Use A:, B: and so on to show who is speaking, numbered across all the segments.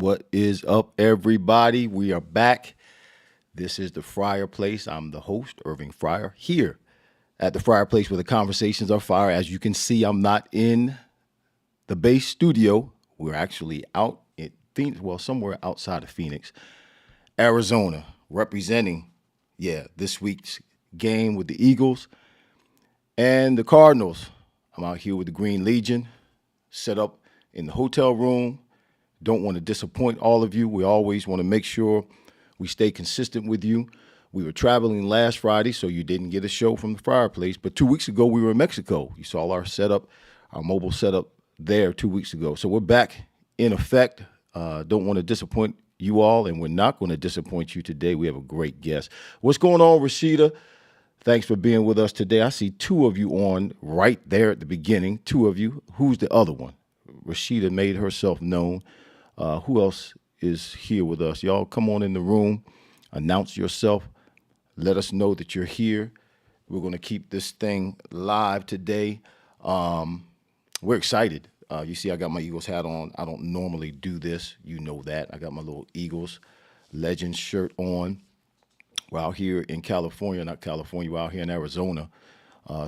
A: What is up, everybody? We are back. This is the Fryar Place. I'm the host, Irving Fryar, here at the Fryar Place where the conversations are fire. As you can see, I'm not in the base studio. We're actually out in Phoenix, well, somewhere outside of Phoenix, Arizona, representing, this week's game with the Eagles and the Cardinals. I'm out here with the Green Legion, set up in the hotel room. Don't want to disappoint all of you. We always want to make sure we stay consistent with you. We were traveling last Friday, so you didn't get a show from the Fryar Place. But 2 weeks ago, we were in Mexico. You saw our setup, our mobile setup there 2 weeks ago. So we're back in effect. Don't want to disappoint you all, and we're not going to disappoint you today. We have a great guest. What's going on, Rashida? Thanks for being with us today. I see two of you on right there at the beginning. Two of you. Who's the other one? Rashida made herself known. Who else is here with us? Y'all come on in the room, announce yourself, let us know that you're here. We're going to keep this thing live today. We're excited. You see, I got my Eagles hat on. I don't normally do this. You know that. I got my little Eagles Legends shirt on. We're out here in California, not California, we're out here in Arizona,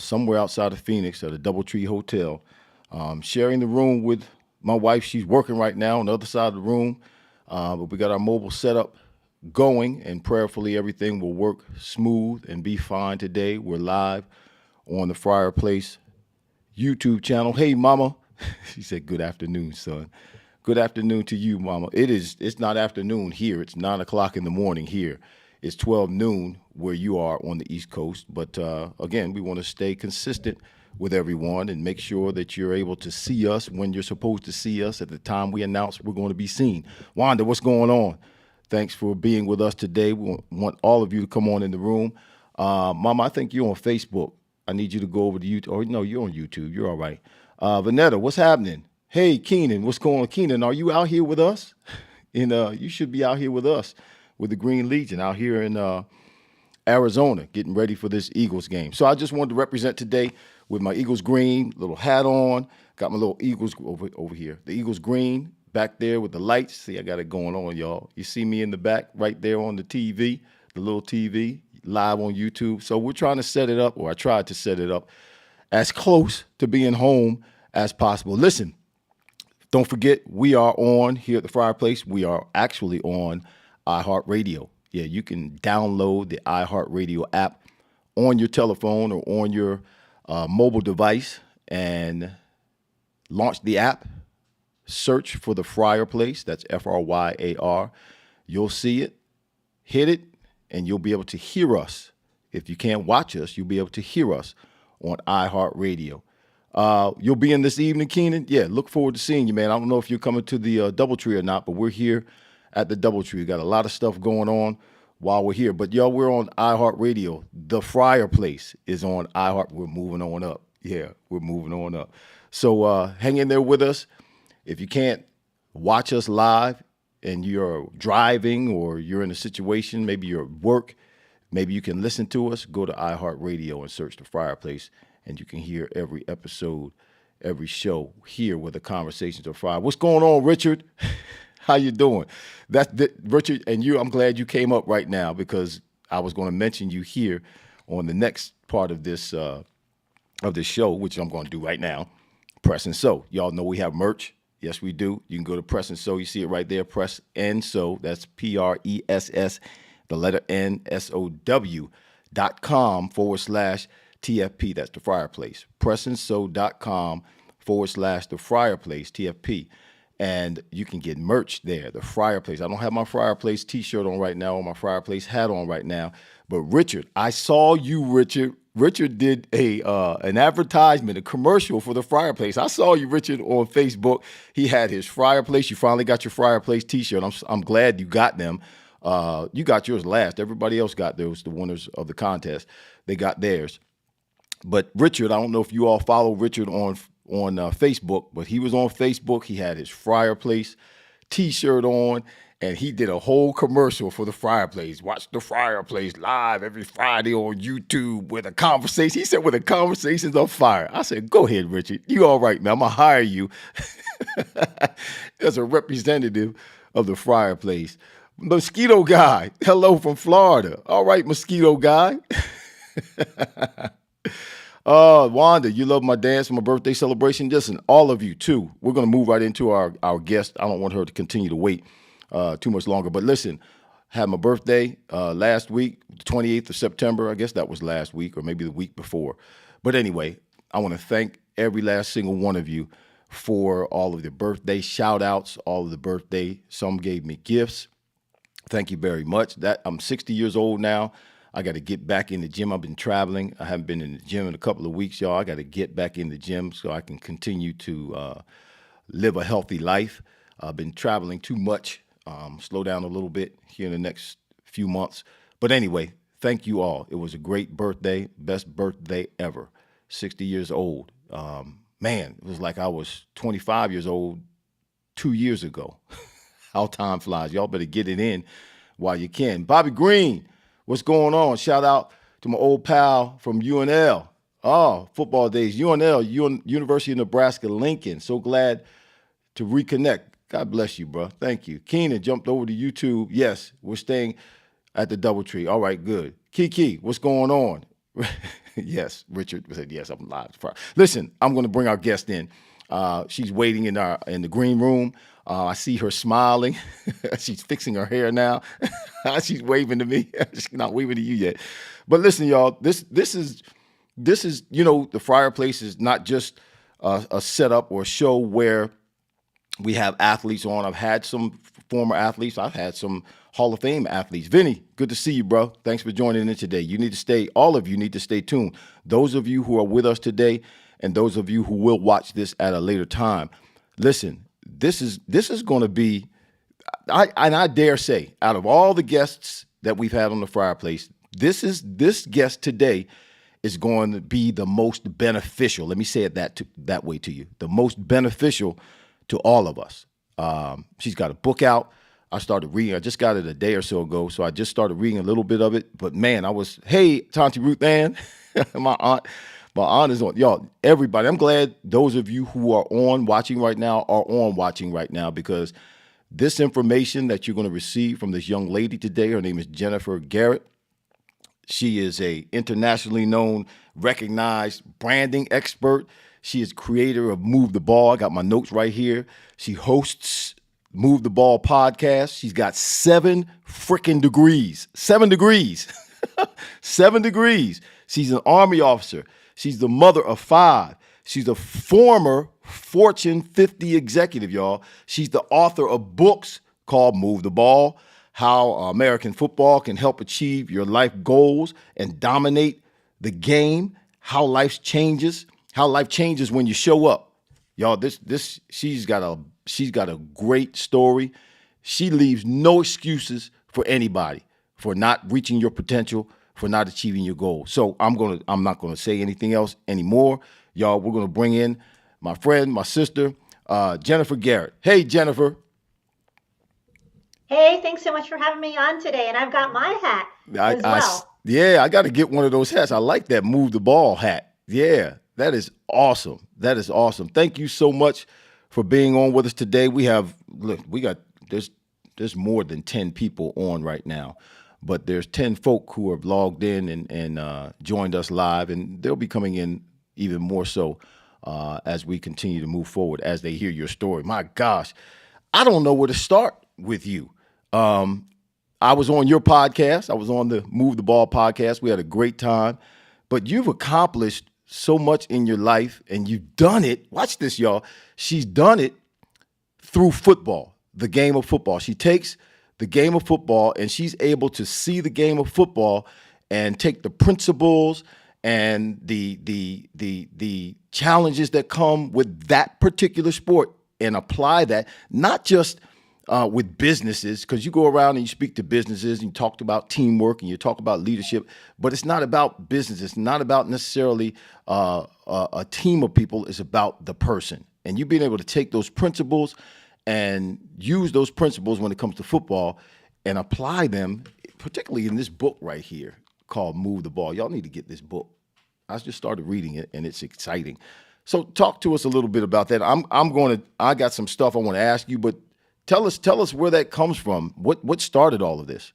A: somewhere outside of Phoenix at a DoubleTree Hotel, sharing the room with my wife. She's working right now on the other side of the room, but we got our mobile setup going, and prayerfully everything will work smooth and be fine today. We're live on the Fryar Place YouTube channel. Hey, Mama. She said, good afternoon, son. Good afternoon to you, Mama. It's not afternoon here. It's 9 o'clock in the morning here. It's 12 noon where you are on the East Coast. But again, we want to stay consistent with everyone and make sure that you're able to see us when you're supposed to see us at the time we announce we're going to be seen. Wanda, what's going on? Thanks for being with us today. We want all of you to come on in the room. Mama, I think you're on Facebook. I need you to go over to YouTube. Oh, no, you're on YouTube. You're all right. Vanetta, what's happening? Hey, Keenan, what's going on? Keenan, are you out here with us? And you should be out here with us with the Green Legion out here in Arizona, getting ready for this Eagles game. So I just wanted to represent today with my Eagles green, little hat on. Got my little Eagles over here. The Eagles green back there with the lights. See, I got it going on, y'all. You see me in the back right there on the TV, the little TV, live on YouTube. So we're trying to set it up, or I tried to set it up, as close to being home as possible. Listen, don't forget, we are on here at the Fryar Place. We are actually on iHeartRadio. Yeah, you can download the iHeartRadio app on your telephone or on your mobile device and launch the app. Search for the Fryar Place. That's Fryar. You'll see it, hit it, and you'll be able to hear us. If you can't watch us, you'll be able to hear us on iHeartRadio. You'll be in this evening, Keenan? Yeah, look forward to seeing you, man. I don't know if you're coming to the DoubleTree or not, but we're here at the DoubleTree. We got a lot of stuff going on while we're here. But, y'all, we're on iHeartRadio. The Fryar Place is on iHeart. We're moving on up. Yeah, we're moving on up. So hang in there with us. If you can't watch us live and you're driving or you're in a situation, maybe you're at work, maybe you can listen to us, go to iHeartRadio and search the Fryar Place, and you can hear every episode, every show here where the conversations are fried. What's going on, Richard? How you doing? Richard, and you. I'm glad you came up right now because I was going to mention you here on the next part of this show, which I'm going to do right now. Press and Sew. Y'all know we have merch. Yes, we do. You can go to Press and Sew. You see it right there. Press and Sew. That's PRESS, the letter NSOW.com/TFP. That's the Fryar Place. PressandSew.com/the Fryar Place, TFP. And you can get merch there, the Fryar Place. I don't have my Fryar Place t-shirt on right now or my Fryar Place hat on right now. But Richard, I saw you, Richard. Richard did an advertisement, a commercial for the Fryar Place. I saw you, Richard, on Facebook. He had his Fryar Place. You finally got your Fryar Place t-shirt. I'm glad you got them. You got yours last. Everybody else got those, the winners of the contest. They got theirs. But Richard, I don't know if you all follow Richard on Facebook, but he was on Facebook. He had his Fryar Place t-shirt on, and he did a whole commercial for the Fryar Place. Watch the Fryar Place live every Friday on YouTube with a conversation. He said, with the conversations on fire. I said, go ahead, Richard. You all right, man. I'm going to hire you as a representative of the Fryar Place. Mosquito Guy, hello from Florida. All right, Mosquito Guy. Wanda, you love my dance for my birthday celebration. Listen, all of you too. We're going to move right into our guest. I don't want her to continue to wait too much longer. But listen, had my birthday last week, the 28th of September. I guess that was last week or maybe the week before. But anyway, I want to thank every last single one of you for all of the birthday shout outs, all of the birthday. Some gave me gifts. Thank you very much. That I'm 60 years old now. I got to get back in the gym. I've been traveling. I haven't been in the gym in a couple of weeks, y'all. I got to get back in the gym so I can continue to live a healthy life. I've been traveling too much. Slow down a little bit here in the next few months. But anyway, thank you all. It was a great birthday, best birthday ever. 60 years old. Man, it was like I was 25 years old 2 years ago. How time flies. Y'all better get it in while you can. Bobby Green, what's going on? Shout out to my old pal from UNL. Oh, football days. UNL, University of Nebraska, Lincoln. So glad to reconnect. God bless you, bro. Thank you. Keenan jumped over to YouTube. Yes, we're staying at the DoubleTree. All right, good. Kiki, what's going on? Yes, Richard said, yes, I'm live. Listen, I'm going to bring our guest in. She's waiting in the green room. I see her smiling. She's fixing her hair now. She's waving to me. She's not waving to you yet. But listen, y'all, this is the Fryar Place is not just a setup or a show where we have athletes on. I've had some former athletes. I've had some Hall of Fame athletes. Vinny, good to see you, bro. Thanks for joining in today. All of you need to stay tuned. Those of you who are with us today and those of you who will watch this at a later time, listen, this is going to be, I dare say, out of all the guests that we've had on the Fryar Place, this guest today is going to be the most beneficial. Let me say it that way to you. The most beneficial to all of us. She's got a book out. I started reading. I just got it a day or so ago, so I just started reading a little bit of it. But man, hey, Tanti Ruth Ann, my aunt is on. Y'all, everybody, I'm glad those of you who are watching right now because this information that you're going to receive from this young lady today, her name is Jennifer Garrett. She is a internationally known, recognized branding expert. She is creator of Move the Ball. I got my notes right here. She hosts Move the Ball podcast. She's got 7 freaking degrees. 7 degrees. 7 degrees. She's an Army officer. She's the mother of 5. She's a former Fortune 50 executive, y'all. She's the author of books called Move the Ball, How American Football Can Help Achieve Your Life Goals and Dominate the Game, How life changes when you show up. Y'all, she's got a great story. She leaves no excuses for anybody for not reaching your potential, for not achieving your goal. So I'm not gonna say anything else anymore. Y'all, we're gonna bring in my friend, my sister, Jennifer Garrett. Hey, Jennifer.
B: Hey, thanks so much for having me on today. And I've got my hat as well.
A: I got to get one of those hats. I like that Move the Ball hat. Yeah, that is awesome. That is awesome. Thank you so much for being on with us today. There's more than 10 people on right now, but there's 10 folk who have logged in and joined us live, and they'll be coming in even more so as we continue to move forward, as they hear your story. My gosh, I don't know where to start with you. I was on your podcast. I was on the Move the Ball podcast. We had a great time, but you've accomplished so much in your life, and you've done it. Watch this, y'all. She's done it through football, the game of football. She takes the game of football and she's able to see the game of football and take the principles and the challenges that come with that particular sport and apply that, not just with businesses, because you go around and you speak to businesses and you talk about teamwork and you talk about leadership, but it's not about business. It's not about necessarily a team of people. It's about the person. And you being able to take those principles and use those principles when it comes to football and apply them, particularly in this book right here called Move the Ball. Y'all need to get this book. I just started reading it and it's exciting. So talk to us a little bit about that. I got some stuff I want to ask you, but Tell us where that comes from. What started all of this?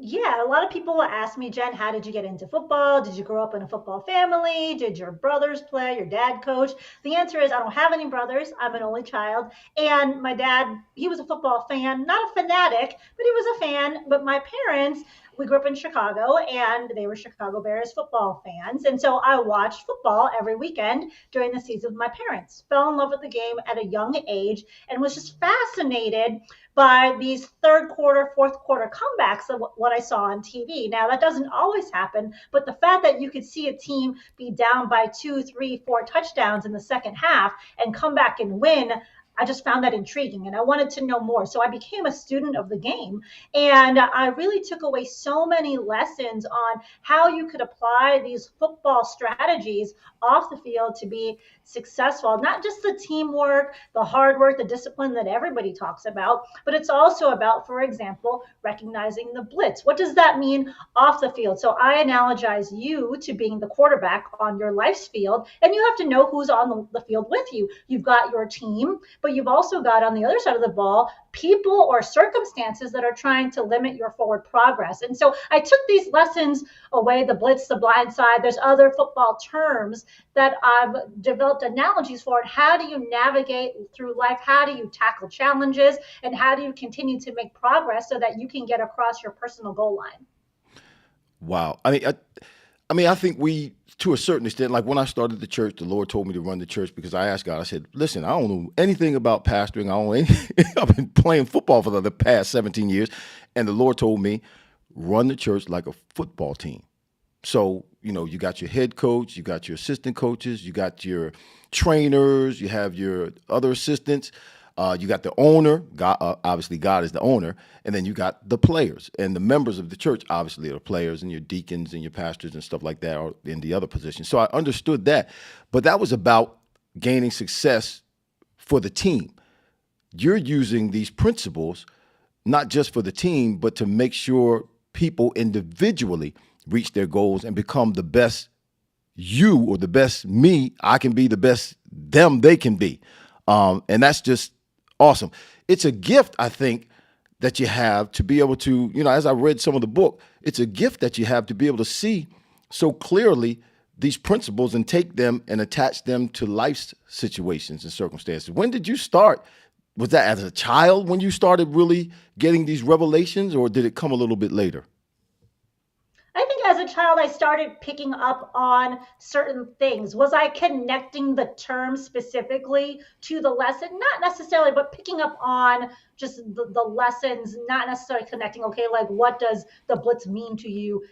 B: Yeah, a lot of people will ask me, Jen, how did you get into football? Did you grow up in a football family? Did your brothers play? Your dad coach? The answer is I don't have any brothers. I'm an only child. And my dad, he was a football fan, not a fanatic, but he was a fan. But my parents, we grew up in Chicago and they were Chicago Bears football fans. And so I watched football every weekend during the season with my parents. Fell in love with the game at a young age and was just fascinated by these third quarter, fourth quarter comebacks of what I saw on TV. Now, that doesn't always happen, but the fact that you could see a team be down by two, three, four touchdowns in the second half and come back and win, I just found that intriguing and I wanted to know more. So I became a student of the game and I really took away so many lessons on how you could apply these football strategies off the field to be successful. Not just the teamwork, the hard work, the discipline that everybody talks about, but it's also about, for example, recognizing the blitz. What does that mean off the field? So I analogize you to being the quarterback on your life's field, and you have to know who's on the field with you. You've got your team, but you've also got on the other side of the ball people or circumstances that are trying to limit your forward progress. And so I took these lessons away, the blitz, the blind side. There's other football terms that I've developed analogies for. How do you navigate through life? How do you tackle challenges? And how do you continue to make progress so that you can get across your personal goal line?
A: Wow. I think we, to a certain extent, like when I started the church, the Lord told me to run the church because I asked God, I said, listen, I don't know anything about pastoring. I've been playing football for the past 17 years. And the Lord told me, run the church like a football team. So, you got your head coach, you got your assistant coaches, you got your trainers, you have your other assistants. You got the owner, God, obviously God is the owner, and then you got the players and the members of the church, obviously are the players and your deacons and your pastors and stuff like that are in the other positions. So I understood that, but that was about gaining success for the team. You're using these principles not just for the team, but to make sure people individually reach their goals and become the best you or the best me. I can be the best them they can be. And that's just awesome. It's a gift, I think, that you have to be able to, as I read some of the book, it's a gift that you have to be able to see so clearly these principles and take them and attach them to life's situations and circumstances. When did you start? Was that as a child when you started really getting these revelations, or did it come a little bit later?
B: I think as a child, I started picking up on certain things. Was I connecting the term specifically to the lesson? Not necessarily, but picking up on just the lessons, not necessarily connecting, okay, like what does the blitz mean to you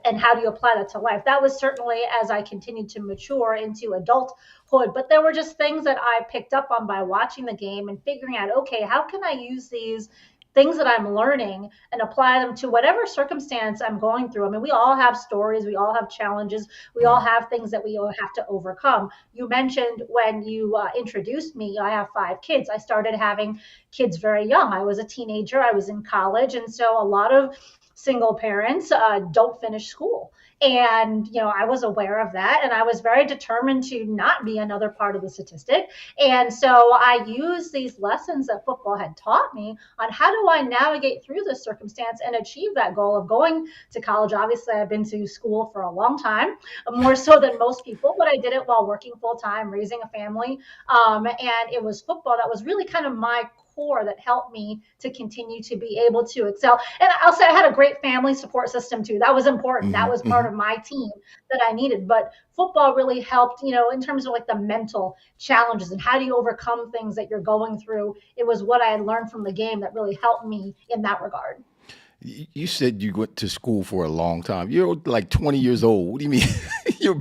B: and how do you apply that to life? That was certainly as I continued to mature into adulthood. But there were just things that I picked up on by watching the game and figuring out, okay, how can I use these things that I'm learning and apply them to whatever circumstance I'm going through. I mean, we all have stories, we all have challenges, we all have things that we all have to overcome. You mentioned when you introduced me, I have 5 kids. I started having kids very young. I was a teenager, I was in college. And so a lot of single parents don't finish school. And, I was aware of that. And I was very determined to not be another part of the statistic. And so I used these lessons that football had taught me on how do I navigate through this circumstance and achieve that goal of going to college. Obviously, I've been to school for a long time, more so than most people, but I did it while working full time, raising a family. And it was football that was really kind of my core that helped me to continue to be able to excel. And I'll say I had a great family support system too. That was important. That was part of my team that I needed. But football really helped, in terms of like the mental challenges and how do you overcome things that you're going through. It was what I had learned from the game that really helped me in that regard.
A: You said you went to school for a long time. You're like 20 years old. What do you mean? You're,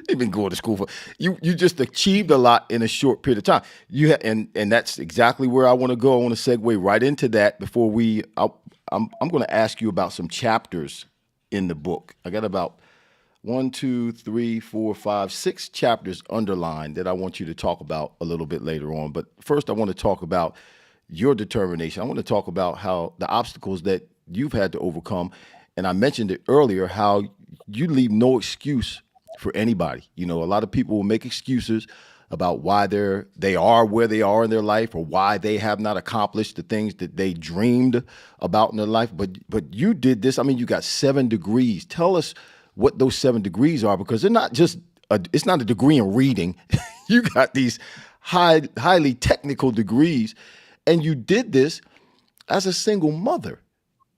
A: you've been going to school for you just achieved a lot in a short period of time. And that's exactly where I want to go. I want to segue right into that before I'm going to ask you about some chapters in the book. I got about 1, 2, 3, 4, 5, 6 chapters underlined that I want you to talk about a little bit later on. But first, I want to talk about your determination. I want to talk about how the obstacles that you've had to overcome. And I mentioned it earlier, how you leave no excuse for anybody. A lot of people will make excuses. about why they are where they are in their life, or why they have not accomplished the things that they dreamed about in their life. But you did this. I mean, you got 7 degrees. Tell us what those 7 degrees are, because they're not just it's not a degree in reading. You got these highly technical degrees, and you did this as a single mother,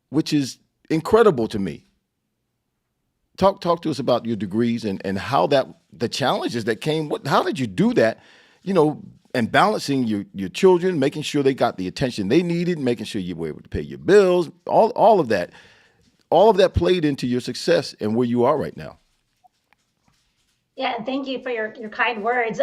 A: which is incredible to me. Talk to us about your degrees and how that the challenges that came. How did you do that? You know, and balancing your children, making sure they got the attention they needed, making sure you were able to pay your bills, all of that played into your success and where you are right now.
B: Yeah, and thank you for your kind words.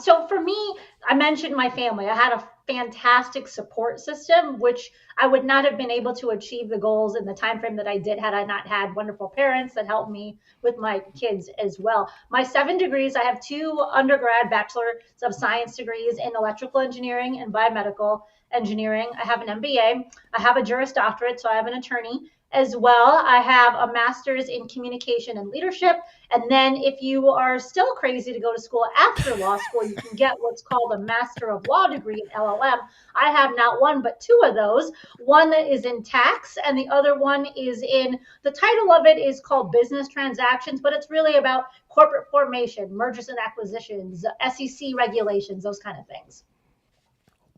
B: So for me, I mentioned my family. I had a fantastic support system, which I would not have been able to achieve the goals in the time frame that I did had I not had wonderful parents that helped me with my kids as well. My 7 degrees, I have two undergrad bachelor of science degrees in electrical engineering and biomedical engineering. I have an MBA. I have a Juris Doctorate, so I have an attorney as well. I have a master's in communication and leadership. And then, if you are still crazy to go to school after law school, you can get what's called a Master of Law degree in LLM. I have not one, but two of those. One that is in tax, and the other one is in the title of it is called Business Transactions, but it's really about corporate formation, mergers and acquisitions, SEC regulations, those kind of things.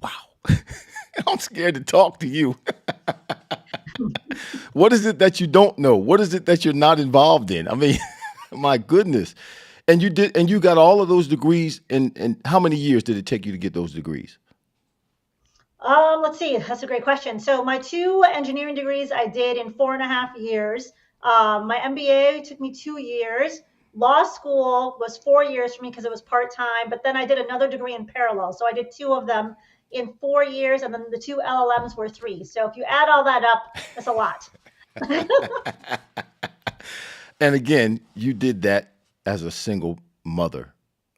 A: Wow. I'm scared to talk to you. What is it that you don't know? What is it that you're not involved in? I mean, my goodness. And you got all of those degrees in how many years did it take you to get those degrees?
B: Let's see. That's a great question. So my two engineering degrees I did in 4.5 years. My MBA took me 2 years. Law school was 4 years for me because it was part time. But then I did another degree in parallel. So I did two of them in 4 years, and then the two LLMs were three. So if you add all that up, that's a lot.
A: And again, you did that as a single mother.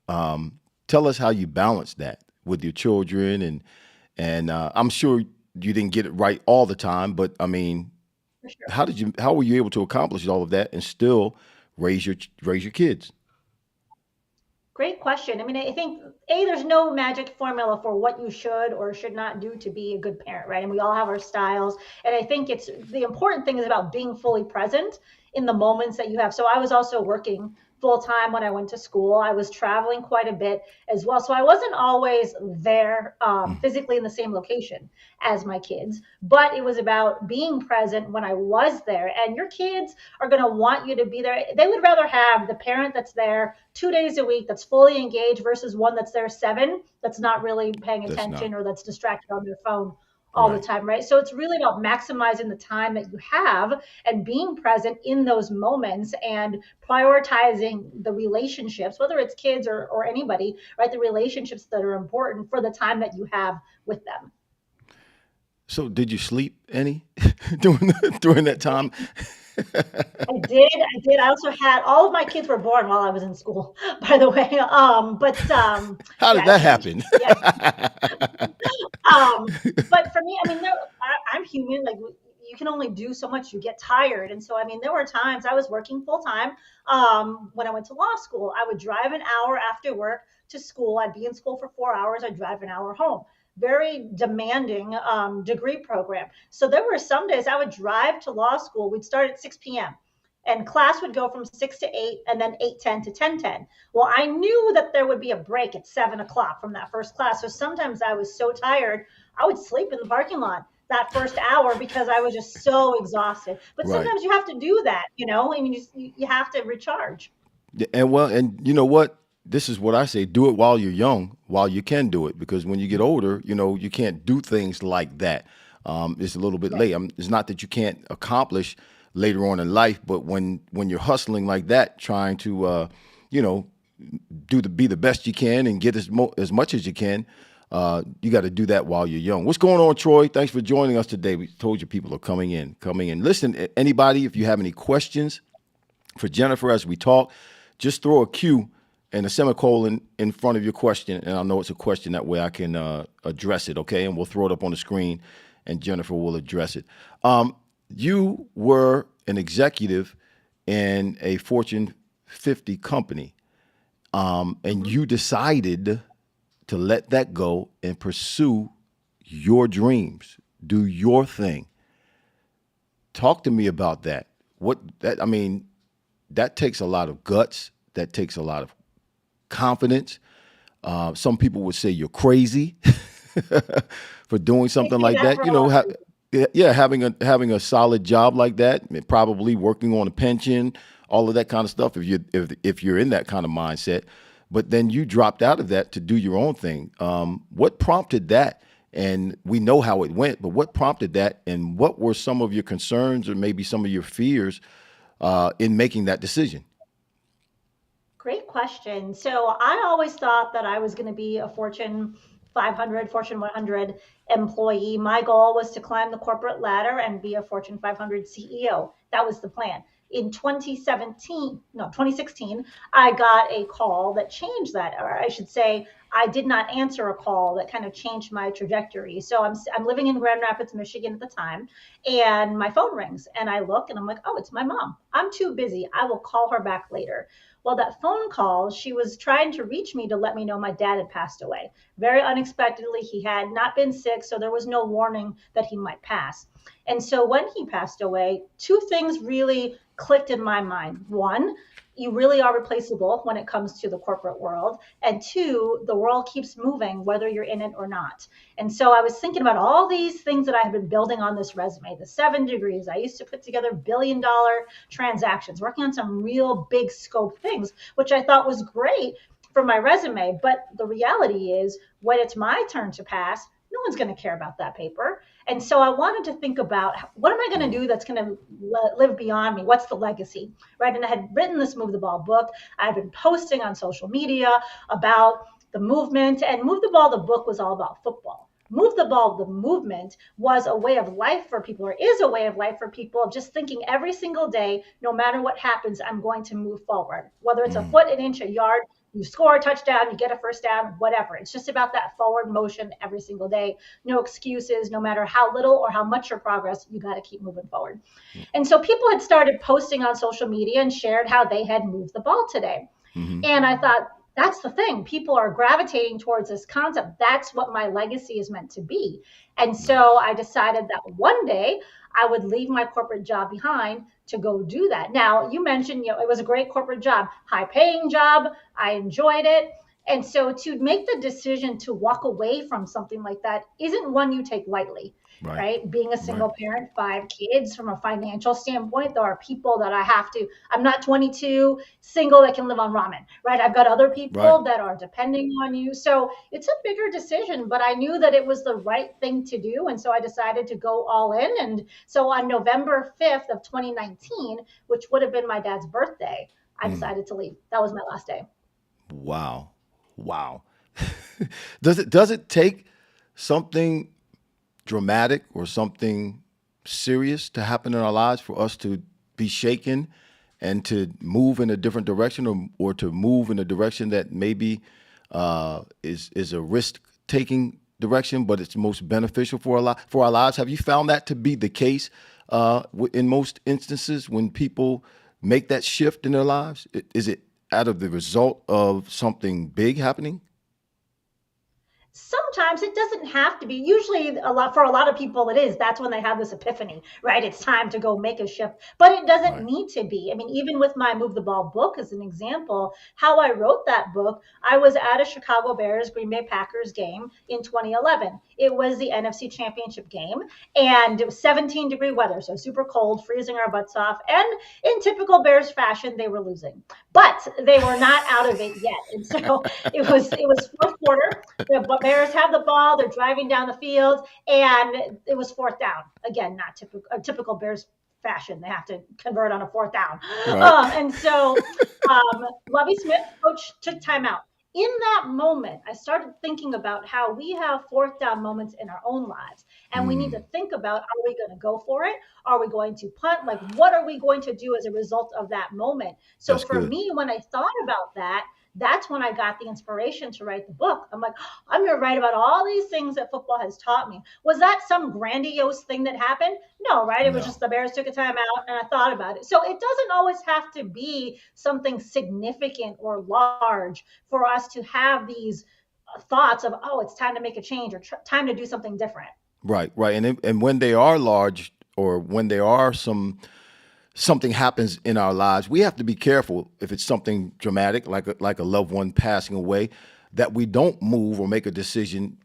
A: Tell us how you balance that with your children, and I'm sure you didn't get it right all the time, but I mean,
B: For sure.
A: how were you able to accomplish all of that and still raise your kids?
B: Great question. I mean, I think there's no magic formula for what you should or should not do to be a good parent, right? And we all have our styles. And I think it's the important thing is about being fully present in the moments that you have. So I was also working full time when I went to school. I was traveling quite a bit as well. So I wasn't always there physically in the same location as my kids, but it was about being present when I was there. And your kids are going to want you to be there. They would rather have the parent that's there 2 days a week that's fully engaged versus one that's there seven that's not really paying
A: That's not
B: attention or that's distracted on their phone all the
A: right.
B: time, right? So it's really about maximizing the time that you have and being present in those moments and prioritizing the relationships, whether it's kids or anybody, right? The relationships that are important for the time that you have with them.
A: So did you sleep any during that time?
B: I did. I did. I also had all of my kids were born while I was in school, by the way. But
A: How did
B: yeah,
A: that happen?
B: yeah. But for me, I mean, I'm human. Like you can only do so much. You get tired, and so I mean, there were times I was working full time. When I went to law school, I would drive an hour after work to school. I'd be in school for 4 hours. I'd drive an hour home. Very demanding degree program. So there were some days I would drive to law school. We'd start at 6 p.m. and class would go from 6 to 8 and then 8:10 to 10:10. Well, I knew that there would be a break at 7 o'clock from that first class. So sometimes I was so tired, I would sleep in the parking lot that first hour because I was just so exhausted. But
A: Right.
B: sometimes you have to do that, I mean, you have to recharge.
A: And you know what? This is what I say: do it while you're young, while you can do it, because when you get older, you can't do things like that. It's a little bit
B: Right.
A: late. It's not that you can't accomplish later on in life, but when you're hustling like that, trying to you know be the best you can and get as much as you can, you got to do that while you're young. What's going on, Troy? Thanks for joining us today. We told you people are coming in, coming in. Listen, anybody, if you have any questions for Jennifer as we talk, just throw a Q and a semicolon in front of your question, and I'll know it's a question. That way I can address it, okay? And we'll throw it up on the screen, and Jennifer will address it. You were an executive in a Fortune 50 company, and
B: Mhm.
A: you decided to let that go and pursue your dreams, do your thing. Talk to me about that. What that I mean, that takes a lot of guts. That takes a lot of confidence. Some people would say you're crazy for doing
B: They
A: something
B: say
A: like
B: that
A: that.
B: for a lot of reasons.
A: Yeah, having a solid job like that, and probably working on a pension, all of that kind of stuff. If you're in that kind of mindset, but then you dropped out of that to do your own thing. What prompted that? And we know how it went, but what prompted that? And what were some of your concerns or maybe some of your fears in making that decision?
B: Great question. So I always thought that I was going to be a Fortune 500, Fortune 100 employee. My goal was to climb the corporate ladder and be a Fortune 500 CEO. That was the plan. In 2017, no, 2016, I got a call that changed that, or I should say, I did not answer a call that kind of changed my trajectory. So I'm living in Grand Rapids, Michigan at the time, and my phone rings, and I look, and I'm like, oh, it's my mom. I'm too busy. I will call her back later. Well, that phone call, she was trying to reach me to let me know my dad had passed away. Very unexpectedly, he had not been sick, so there was no warning that he might pass. And so when he passed away, two things really clicked in my mind. One, you really are replaceable when it comes to the corporate world. And two, the world keeps moving whether you're in it or not. And so I was thinking about all these things that I have been building on this resume, the 7 degrees. I used to put together $1 billion transactions, working on some real big scope things, which I thought was great for my resume. But the reality is, when it's my turn to pass, no one's going to care about that paper. And so I wanted to think about, what am I going to do that's going to live beyond me? What's the legacy, right? And I had written this Move the Ball book. I've been posting on social media about the movement, and Move the Ball, the book, was all about football. Move the Ball, the movement, was a way of life for people, or is a way of life for people, of just thinking every single day, no matter what happens, I'm going to move forward. Whether it's a
A: Mm,
B: foot, an inch, a yard, you score a touchdown, you get a first down, whatever. It's just about that forward motion every single day. No excuses, no matter how little or how much your progress, you got to keep moving forward. And so people had started posting on social media and shared how they had moved the ball today.
A: mm-hmm.
B: And I thought, that's the thing. People are gravitating towards this concept. That's what my legacy is meant to be. And so
A: Nice.
B: I decided that one day I would leave my corporate job behind to go do that. Now, you mentioned, it was a great corporate job, high paying job. I enjoyed it. And so to make the decision to walk away from something like that isn't one you take lightly,
A: Right.
B: right? Being a
A: Right.
B: single parent, 5 kids, from a financial standpoint, there are people that I'm not 22, single, that can live on ramen, right? I've got other
A: Right.
B: people that are depending on you. So it's a bigger decision, but I knew that it was the right thing to do. And so I decided to go all in. And so on November 5th of 2019, which would have been my dad's birthday, I
A: Mm.
B: decided to leave. That was my last day.
A: Wow. Wow. Does it take something dramatic or something serious to happen in our lives for us to be shaken and to move in a different direction, or to move in a direction that maybe is a risk taking direction, but it's most beneficial for for our lives? Have you found that to be the case in most instances when people make that shift in their lives? Is it out of the result of something big happening?
B: Sometimes it doesn't have to be. Usually, for a lot of people, it is. That's when they have this epiphany, right? It's time to go make a shift, but it doesn't
A: Right.
B: need to be. I mean, even with my Move the Ball book as an example, how I wrote that book, I was at a Chicago Bears Green Bay Packers game in 2011. It was the NFC Championship game, and it was 17-degree weather, so super cold, freezing our butts off. And in typical Bears fashion, they were losing, but they were not out of it yet. And so it was fourth quarter. The Bears have the ball. They're driving down the field, and it was fourth down. Again, not typical Bears fashion. They have to convert on a fourth down.
A: Right.
B: And so Lovie Smith, coach, took timeout. In that moment, I started thinking about how we have fourth down moments in our own lives. And we need to
A: Mm,
B: think about, are we going to go for it? Are we going to punt? Like, what are we going to do as a result of that moment? So
A: that's
B: for
A: good.
B: me, when I thought about that, that's when I got the inspiration to write the book. I'm like, I'm going to write about all these things that football has taught me. Was that some grandiose thing that happened? No, right? It was
A: No.
B: just the Bears took a timeout and I thought about it. So it doesn't always have to be something significant or large for us to have these thoughts of, oh, it's time to make a change or time to do something different.
A: Right, right. And when they are large, or when there are something happens in our lives, we have to be careful if it's something dramatic, like a loved one passing away, that we don't move or make a decision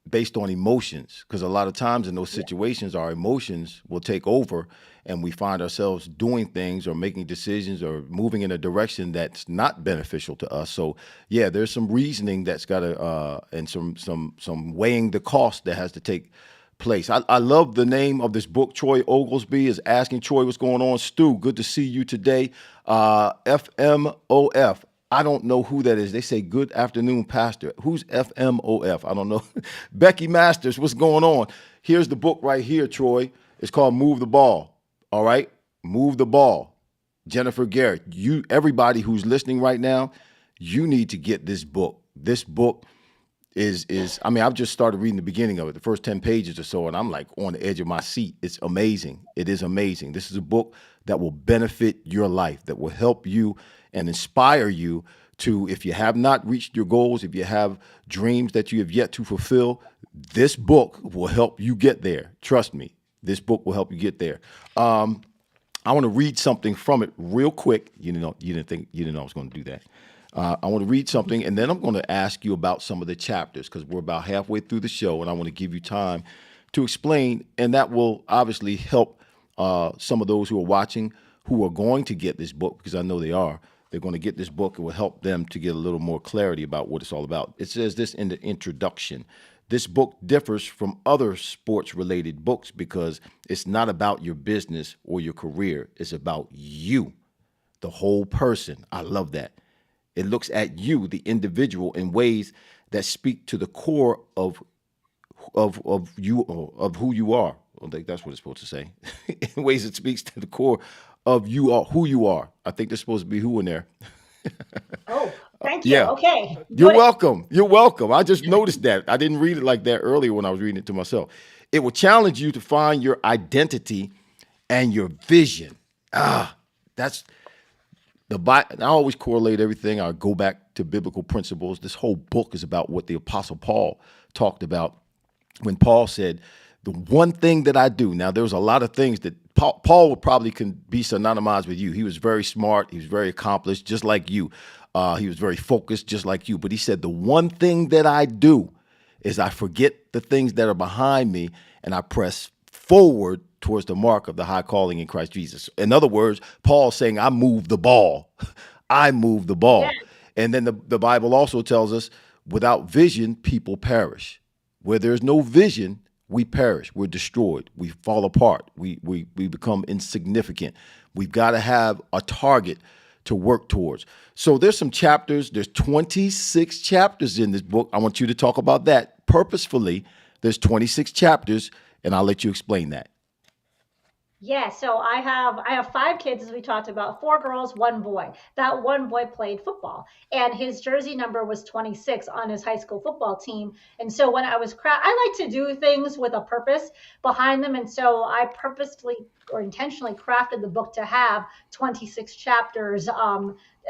A: based on emotions, because a lot of times in those
B: Yeah.
A: situations our emotions will take over, and we find ourselves doing things or making decisions or moving in a direction that's not beneficial to us. So yeah, there's some reasoning that's got to and some weighing the cost that has to take place. I love the name of this book. Troy Oglesby is asking. Troy, what's going on? Stu, good to see you today. FMOF. I don't know who that is. They say good afternoon, Pastor. Who's FMOF? I don't know. Becky Masters, what's going on? Here's the book right here, Troy. It's called Move the Ball. All right? Move the Ball. Jennifer Garrett, everybody who's listening right now, you need to get this book. This book is I mean, I've just started reading the beginning of it, the first 10 pages or so, and I'm like on the edge of my seat. It's amazing. It is amazing. This is a book that will benefit your life, that will help you and inspire you to, if you have not reached your goals, if you have dreams that you have yet to fulfill, this book will help you get there. Trust me, this book will help you get there. I want to read something from it real quick. You didn't know I was going to do that. I want to read something, and then I'm going to ask you about some of the chapters, because we're about halfway through the show, and I want to give you time to explain, and that will obviously help some of those who are watching who are going to get this book, because I know they are. They're going to get this book. It will help them to get a little more clarity about what it's all about. It says this in the introduction. This book differs from other sports-related books because it's not about your business or your career. It's about you, the whole person. I love that. It looks at you, the individual, in ways that speak to the core of you, of who you are. I think that's what it's supposed to say. In ways that speaks to the core of you, are who you are. I think there's supposed to be who in there.
B: Oh, thank you.
A: Yeah.
B: Okay.
A: You're
B: Good.
A: welcome. You're welcome. I just noticed that. I didn't read it like that earlier when I was reading it to myself. It will challenge you to find your identity and your vision. That's the Bible. I always correlate everything. I go back to biblical principles. This whole book is about what the Apostle Paul talked about when Paul said, the one thing that I do. Now, there was a lot of things that Paul would probably can be synonymized with you. He was very smart. He was very accomplished, just like you. He was very focused, just like you. But he said, the one thing that I do is I forget the things that are behind me and I press forward towards the mark of the high calling in Christ Jesus. In other words, Paul's saying, I move the ball. I move the
B: Yeah.
A: ball. And then the Bible also tells us, without vision, people perish. Where there's no vision, we perish. We're destroyed. We fall apart. We become insignificant. We've got to have a target to work towards. So there's some chapters. There's 26 chapters in this book. I want you to talk about that purposefully. There's 26 chapters, and I'll let you explain that.
B: Yeah, so I have 5 kids, as we talked about, 4 girls, 1 boy. That 1 boy played football, and his jersey number was 26 on his high school football team. And so when I like to do things with a purpose behind them, and so I purposefully or intentionally crafted the book to have 26 chapters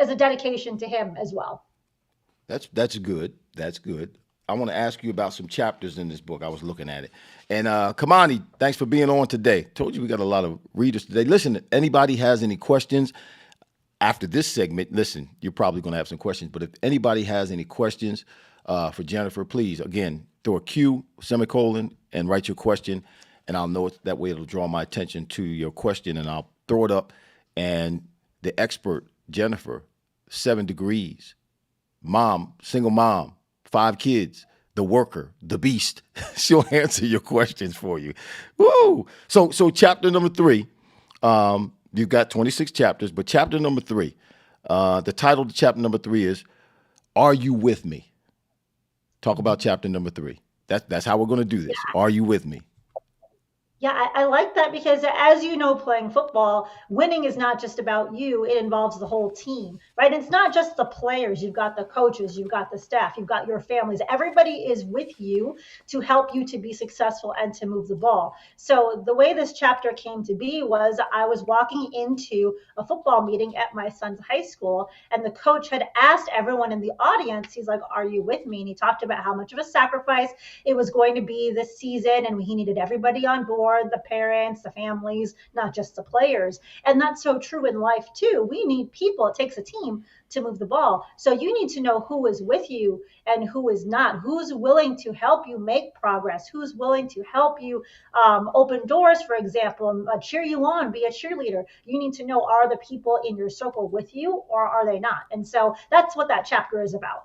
B: as a dedication to him as well.
A: That's good. That's good. I want to ask you about some chapters in this book. I was looking at it. And Kamani, thanks for being on today. Told you we got a lot of readers today. Listen, if anybody has any questions after this segment, listen, you're probably going to have some questions. But if anybody has any questions for Jennifer, please, again, throw a Q, semicolon, and write your question. And I'll know it. That way it'll draw my attention to your question, and I'll throw it up. And the expert, Jennifer, 7 degrees, mom, single mom, 5 kids, the worker, the beast. She'll answer your questions for you. Woo! So chapter number 3, you've got 26 chapters, but chapter number 3, the title of chapter number 3 is, Are You With Me? Talk about chapter number 3. That's how we're going to do this. Are you with me?
B: Yeah, I like that because, as you know, playing football, winning is not just about you, it involves the whole team, right? It's not just the players. You've got the coaches, you've got the staff, you've got your families. Everybody is with you to help you to be successful and to move the ball. So, the way this chapter came to be was I was walking into a football meeting at my son's high school, and the coach had asked everyone in the audience, he's like, "Are you with me?" And he talked about how much of a sacrifice it was going to be this season, and he needed everybody on board, the parents, the families, not just the players. And that's so true in life too. We need people. It takes a team to move the ball. So you need to know who is with you and who is not, who's willing to help you make progress, who's willing to help you open doors, for example, cheer you on, be a cheerleader. You need to know, are the people in your circle with you or are they not? And so that's what that chapter is about.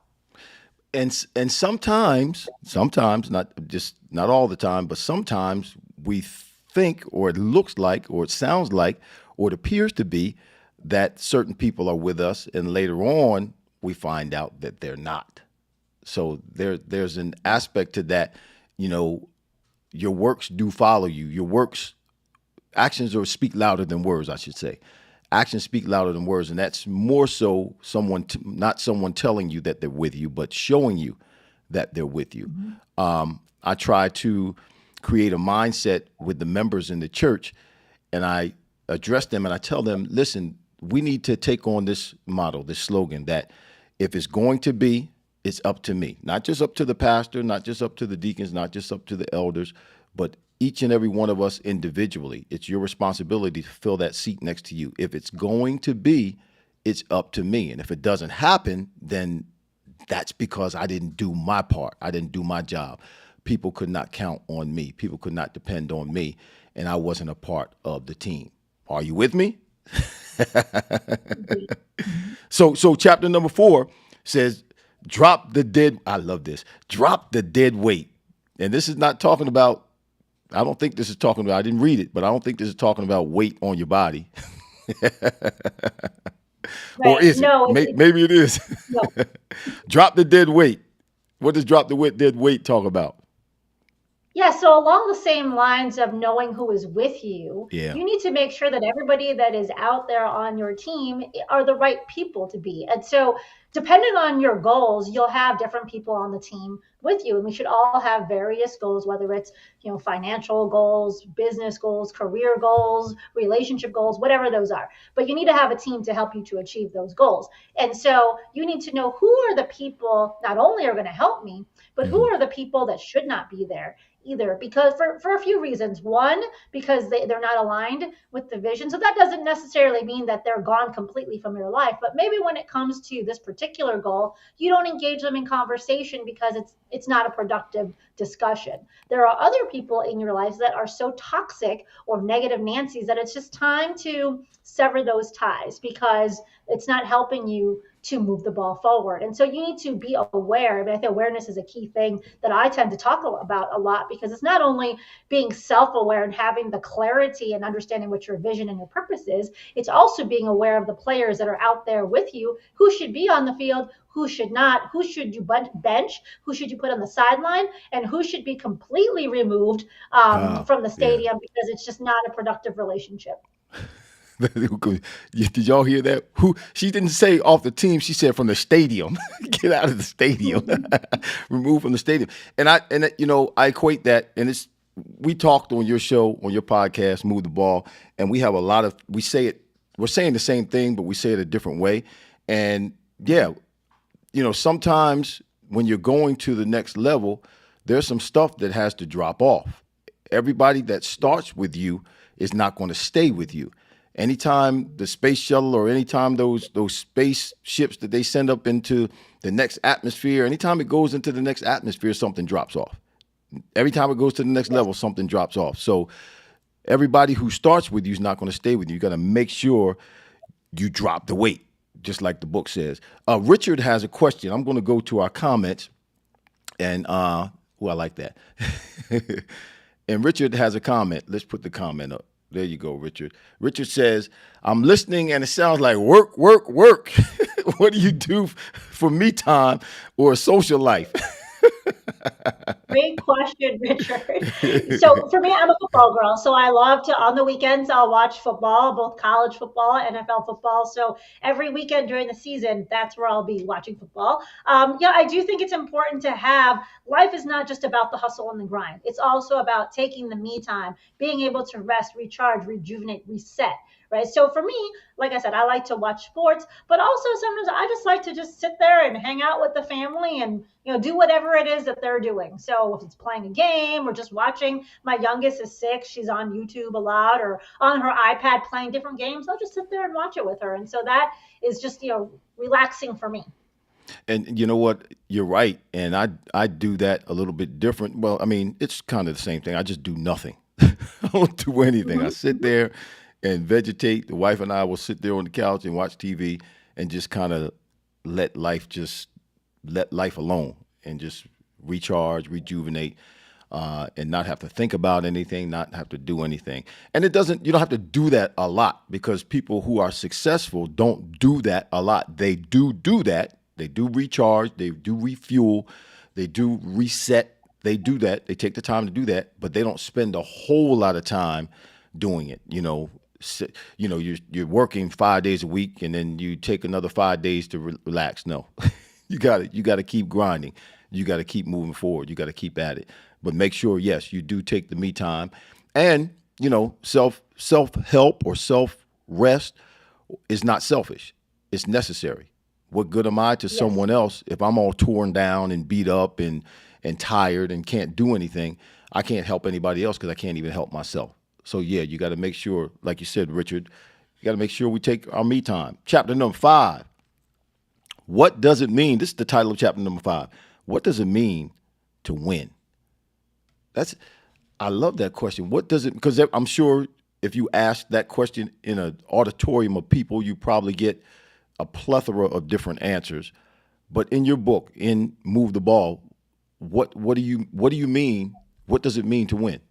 A: And sometimes not all the time, but sometimes we think, or it looks like, or it sounds like, or it appears to be that certain people are with us, and later on we find out that they're not. So there's an aspect to that. You know, your works do follow you. Your works, actions, or speak louder than words, I should say. Actions speak louder than words, and that's more so not someone telling you that they're with you, but showing you that they're with you. I try to create a mindset with the members in the church, and I address them and I tell them, listen, we need to take on this motto, this slogan, that if it's going to be, it's up to me. Not just up to the pastor, not just up to the deacons, not just up to the elders, but each and every one of us individually. It's your responsibility to fill that seat next to you. If it's going to be, it's up to me. And if it doesn't happen, then that's because I didn't do my part. I didn't do my job. People could not count on me. People could not depend on me. And I wasn't a part of the team. Are you with me? So chapter number 4 says, drop the dead. I love this. Drop the dead weight. And this is not talking about, I don't think this is talking about, I didn't read it, but I don't think this is talking about weight on your body. Or
B: Right.
A: is it?
B: No,
A: Maybe it is.
B: no.
A: Drop the dead weight. What does dead weight talk about?
B: Yeah, so along the same lines of knowing who is with you,
A: Yeah.
B: you need to make sure that everybody that is out there on your team are the right people to be. And so, depending on your goals, you'll have different people on the team with you. And we should all have various goals, whether it's, financial goals, business goals, career goals, relationship goals, whatever those are. But you need to have a team to help you to achieve those goals. And so, you need to know who are the people not only are going to help me, but who
A: Mm-hmm.
B: are the people that should not be there either, because for a few reasons. One, because they're not aligned with the vision. So that doesn't necessarily mean that they're gone completely from your life, but maybe when it comes to this particular goal, you don't engage them in conversation because it's not a productive discussion. There are other people in your lives that are so toxic or negative Nancy's that it's just time to sever those ties because it's not helping you to move the ball forward. And so you need to be aware. I mean, I think awareness is a key thing that I tend to talk about a lot, because it's not only being self-aware and having the clarity and understanding what your vision and your purpose is, it's also being aware of the players that are out there with you, who should be on the field, who should not, who should you bench, who should you put on the sideline, and who should be completely removed from the
A: Yeah.
B: stadium because it's just not a productive relationship.
A: Did y'all hear that? Who she didn't say off the team, she said from the stadium. Get out of the stadium. Remove from the stadium. I equate that, and it's we talked on your show, on your podcast, Move the Ball, and we have a lot of we're saying the same thing, but we say it a different way. And yeah, sometimes when you're going to the next level, there's some stuff that has to drop off. Everybody that starts with you is not going to stay with you. Anytime the space shuttle, or anytime those space ships that they send up into the next atmosphere, anytime it goes into the next atmosphere, something drops off. Every time it goes to the next level, something drops off. So everybody who starts with you is not going to stay with you. You got to make sure you drop the weight, just like the book says. Richard has a question. I'm going to go to our comments, and I like that. And Richard has a comment. Let's put the comment up. There you go, Richard. Richard says, I'm listening and it sounds like work, work, work. What do you do for me time or a social life?
B: Great question, Richard. So for me, I'm a football girl. So I love to, on the weekends, I'll watch football, both college football, NFL football. So every weekend during the season, that's where I'll be watching football. Yeah, I do think it's important to have, life is not just about the hustle and the grind. It's also about taking the me time, being able to rest, recharge, rejuvenate, reset. Right. So for me, like I said, I like to watch sports, but also sometimes I just like to just sit there and hang out with the family and, do whatever it is that they're doing. So if it's playing a game or just watching, my youngest is 6, she's on YouTube a lot or on her iPad playing different games. I'll just sit there and watch it with her. And so that is just, relaxing for me.
A: And you know what? You're right. And I do that a little bit different. Well, I mean, it's kind of the same thing. I just do nothing. I don't do anything. I
B: Hmm.
A: sit there and vegetate. The wife and I will sit there on the couch and watch TV and just kind of let life just let life alone and just recharge, rejuvenate, and not have to think about anything, not have to do anything. And you don't have to do that a lot because people who are successful don't do that a lot. They do that. They do recharge, they do refuel, they do reset. They do that. They take the time to do that, but they don't spend a whole lot of time doing it. You're working 5 days a week, and then you take another 5 days to relax. No, you got to keep grinding. You got to keep moving forward. You got to keep at it. But make sure, yes, you do take the me time, and self help or self rest is not selfish. It's necessary. What good am I to
B: Yes.
A: someone else if I'm all torn down and beat up and tired and can't do anything? I can't help anybody else because I can't even help myself. So yeah, you got to make sure, like you said, Richard, you got to make sure we take our me time. Chapter number 5. What does it mean? This is the title of chapter number 5. What does it mean to win? That's I love that question. What does it? Because I'm sure if you ask that question in an auditorium of people, you probably get a plethora of different answers. But in your book, in Move the Ball, what do you mean? What does it mean to win?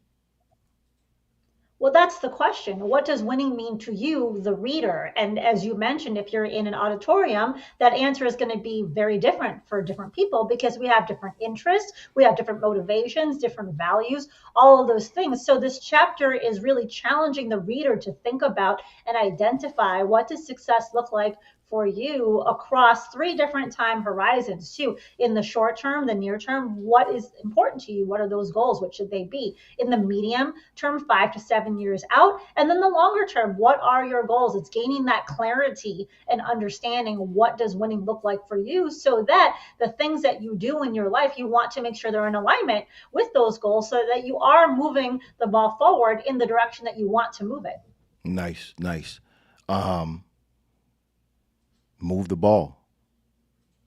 B: Well, that's the question. What does winning mean to you, the reader? And as you mentioned, if you're in an auditorium, that answer is going to be very different for different people because we have different interests, we have different motivations, different values, all of those things. So this chapter is really challenging the reader to think about and identify what does success look like for you across 3 different time horizons too. In the short term, the near term, what is important to you? What are those goals? What should they be? In the medium term, 5 to 7 years out. And then the longer term, what are your goals? It's gaining that clarity and understanding what does winning look like for you so that the things that you do in your life, you want to make sure they're in alignment with those goals so that you are moving the ball forward in the direction that you want to move it.
A: Nice, nice. Um, Move the ball.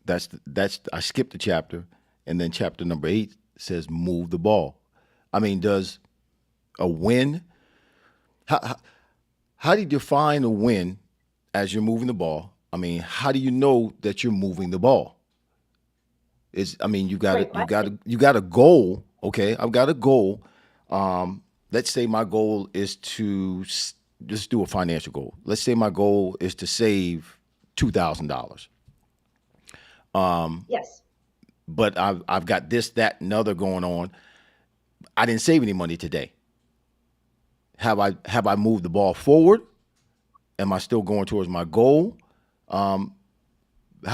A: That's I skipped the chapter, and then chapter number 8 says move the ball. I mean, does a win? How, how do you define a win as you're moving the ball? I mean, how do you know that you're moving the ball? I mean, you got
B: Great
A: it.
B: question.
A: You got a goal. Okay, I've got a goal. Let's say my goal is to just do a financial goal. Let's say my goal is to save $2,000.
B: Yes.
A: But I've got this, that, and other going on. I didn't save any money today. Have I moved the ball forward? Am I still going towards my goal? How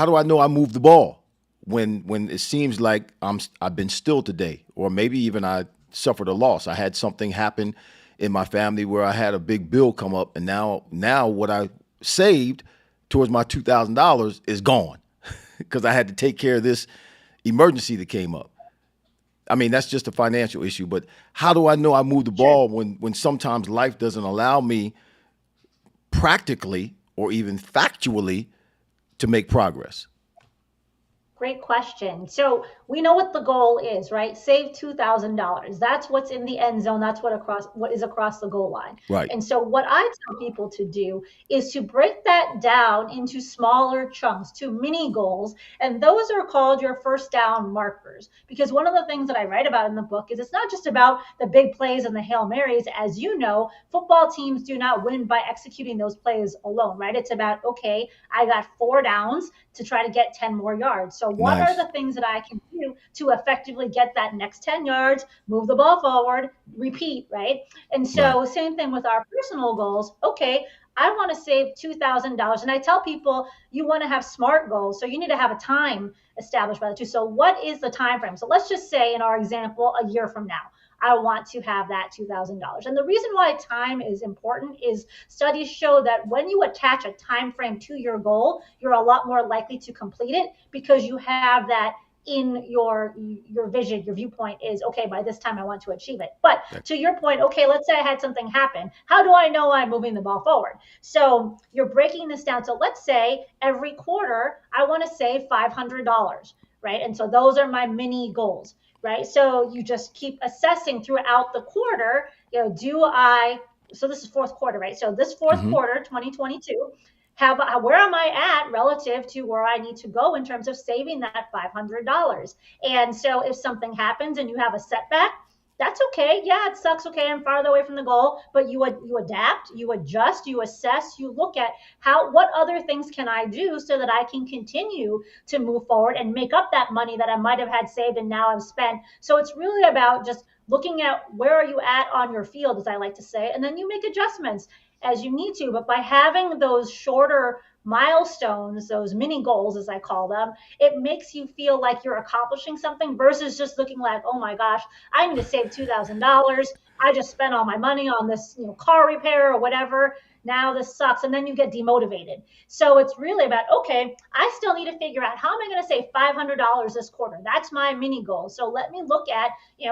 A: do I know I moved the ball when it seems like I've been still today, or maybe even I suffered a loss. I had something happen in my family where I had a big bill come up, and now what I saved towards my $2,000 is gone because I had to take care of this emergency that came up. I mean, that's just a financial issue, but how do I know I moved the
B: Sure.
A: ball when sometimes life doesn't allow me practically or even factually to make progress?
B: Great question. So we know what the goal is, right? Save $2,000. That's what's in the end zone. That's what is across the goal line.
A: Right.
B: And so what I tell people to do is to break that down into smaller chunks, to mini goals, and those are called your first down markers. Because one of the things that I write about in the book is it's not just about the big plays and the Hail Marys. As you know, football teams do not win by executing those plays alone, right? It's about, okay, I got 4 downs to try to get 10 more yards. So So what are
A: Nice.
B: the things that I can do to effectively get that next 10 yards, move the ball forward, repeat, right? And
A: Right.
B: so same thing with our personal goals. Okay, I want to save $2,000. And I tell people you want to have SMART goals. So you need to have a time established by the two. So what is the time frame? So let's just say in our example, a year from now, I want to have that $2,000. And the reason why time is important is studies show that when you attach a time frame to your goal, you're a lot more likely to complete it because you have that in your vision. Your viewpoint is, okay, by this time I want to achieve it. But
A: That-
B: to your point, okay, let's say I had something happen, how do I know I'm moving the ball forward? So you're breaking this down. So let's say every quarter I want to save $500, right? And so those are my mini goals, right? So you just keep assessing throughout the quarter, do I, so this is fourth quarter, right? So this fourth
A: mhm.
B: quarter, 2022, where am I at relative to where I need to go in terms of saving that $500? And so if something happens and you have a setback, that's okay. Yeah, it sucks. Okay, I'm farther away from the goal, but you adapt, you adjust, you assess, you look at what other things can I do so that I can continue to move forward and make up that money that I might have had saved and now I've spent. So it's really about just looking at where are you at on your field, as I like to say, and then you make adjustments as you need to. But by having those shorter milestones, those mini goals, as I call them, it makes you feel like you're accomplishing something versus just looking like, oh my gosh, I need to save $2,000. I just spent all my money on this, car repair or whatever. Now this sucks. And then you get demotivated. So it's really about, okay, I still need to figure out how am I going to save $500 this quarter? That's my mini goal. So let me look at,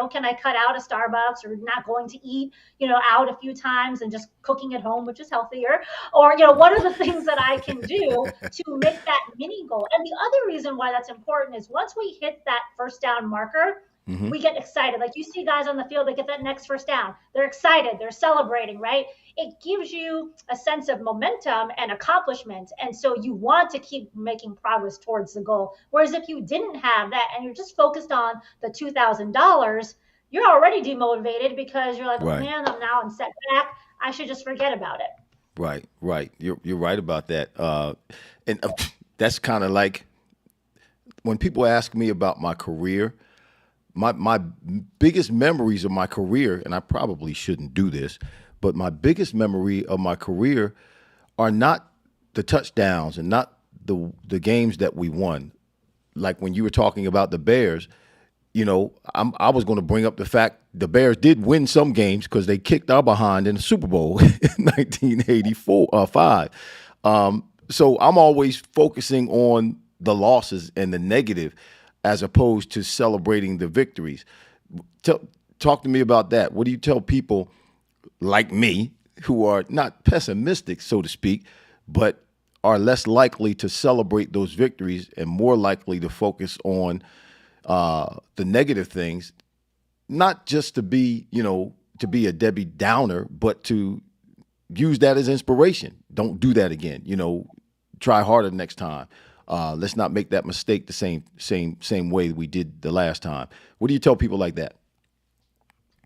B: can I cut out a Starbucks or not going to eat, out a few times and just cooking at home, which is healthier? Or, what are the things that I can do to make that mini goal? And the other reason why that's important is once we hit that first down marker,
A: Mhm.
B: we get excited. Like you see guys on the field that get that next first down. They're excited. They're celebrating, right? It gives you a sense of momentum and accomplishment. And so you want to keep making progress towards the goal. Whereas if you didn't have that and you're just focused on the $2,000, you're already demotivated because you're like, oh
A: Right.
B: man, I'm set back. I should just forget about it.
A: Right. Right. You're right about that. And that's kind of like when people ask me about my career. My biggest memories of my career, and I probably shouldn't do this, but my biggest memory of my career are not the touchdowns and not the games that we won. Like when you were talking about the Bears, I was going to bring up the fact the Bears did win some games because they kicked our behind in the Super Bowl in 1984 5. So I'm always focusing on the losses and the negative as opposed to celebrating the victories. Tell, Talk to me about that. What do you tell people like me who are not pessimistic, so to speak, but are less likely to celebrate those victories and more likely to focus on the negative things, not just to be a Debbie Downer, but to use that as inspiration. Don't do that again. Try harder next time. Let's not make that mistake the same way we did the last time. What do you tell people like that?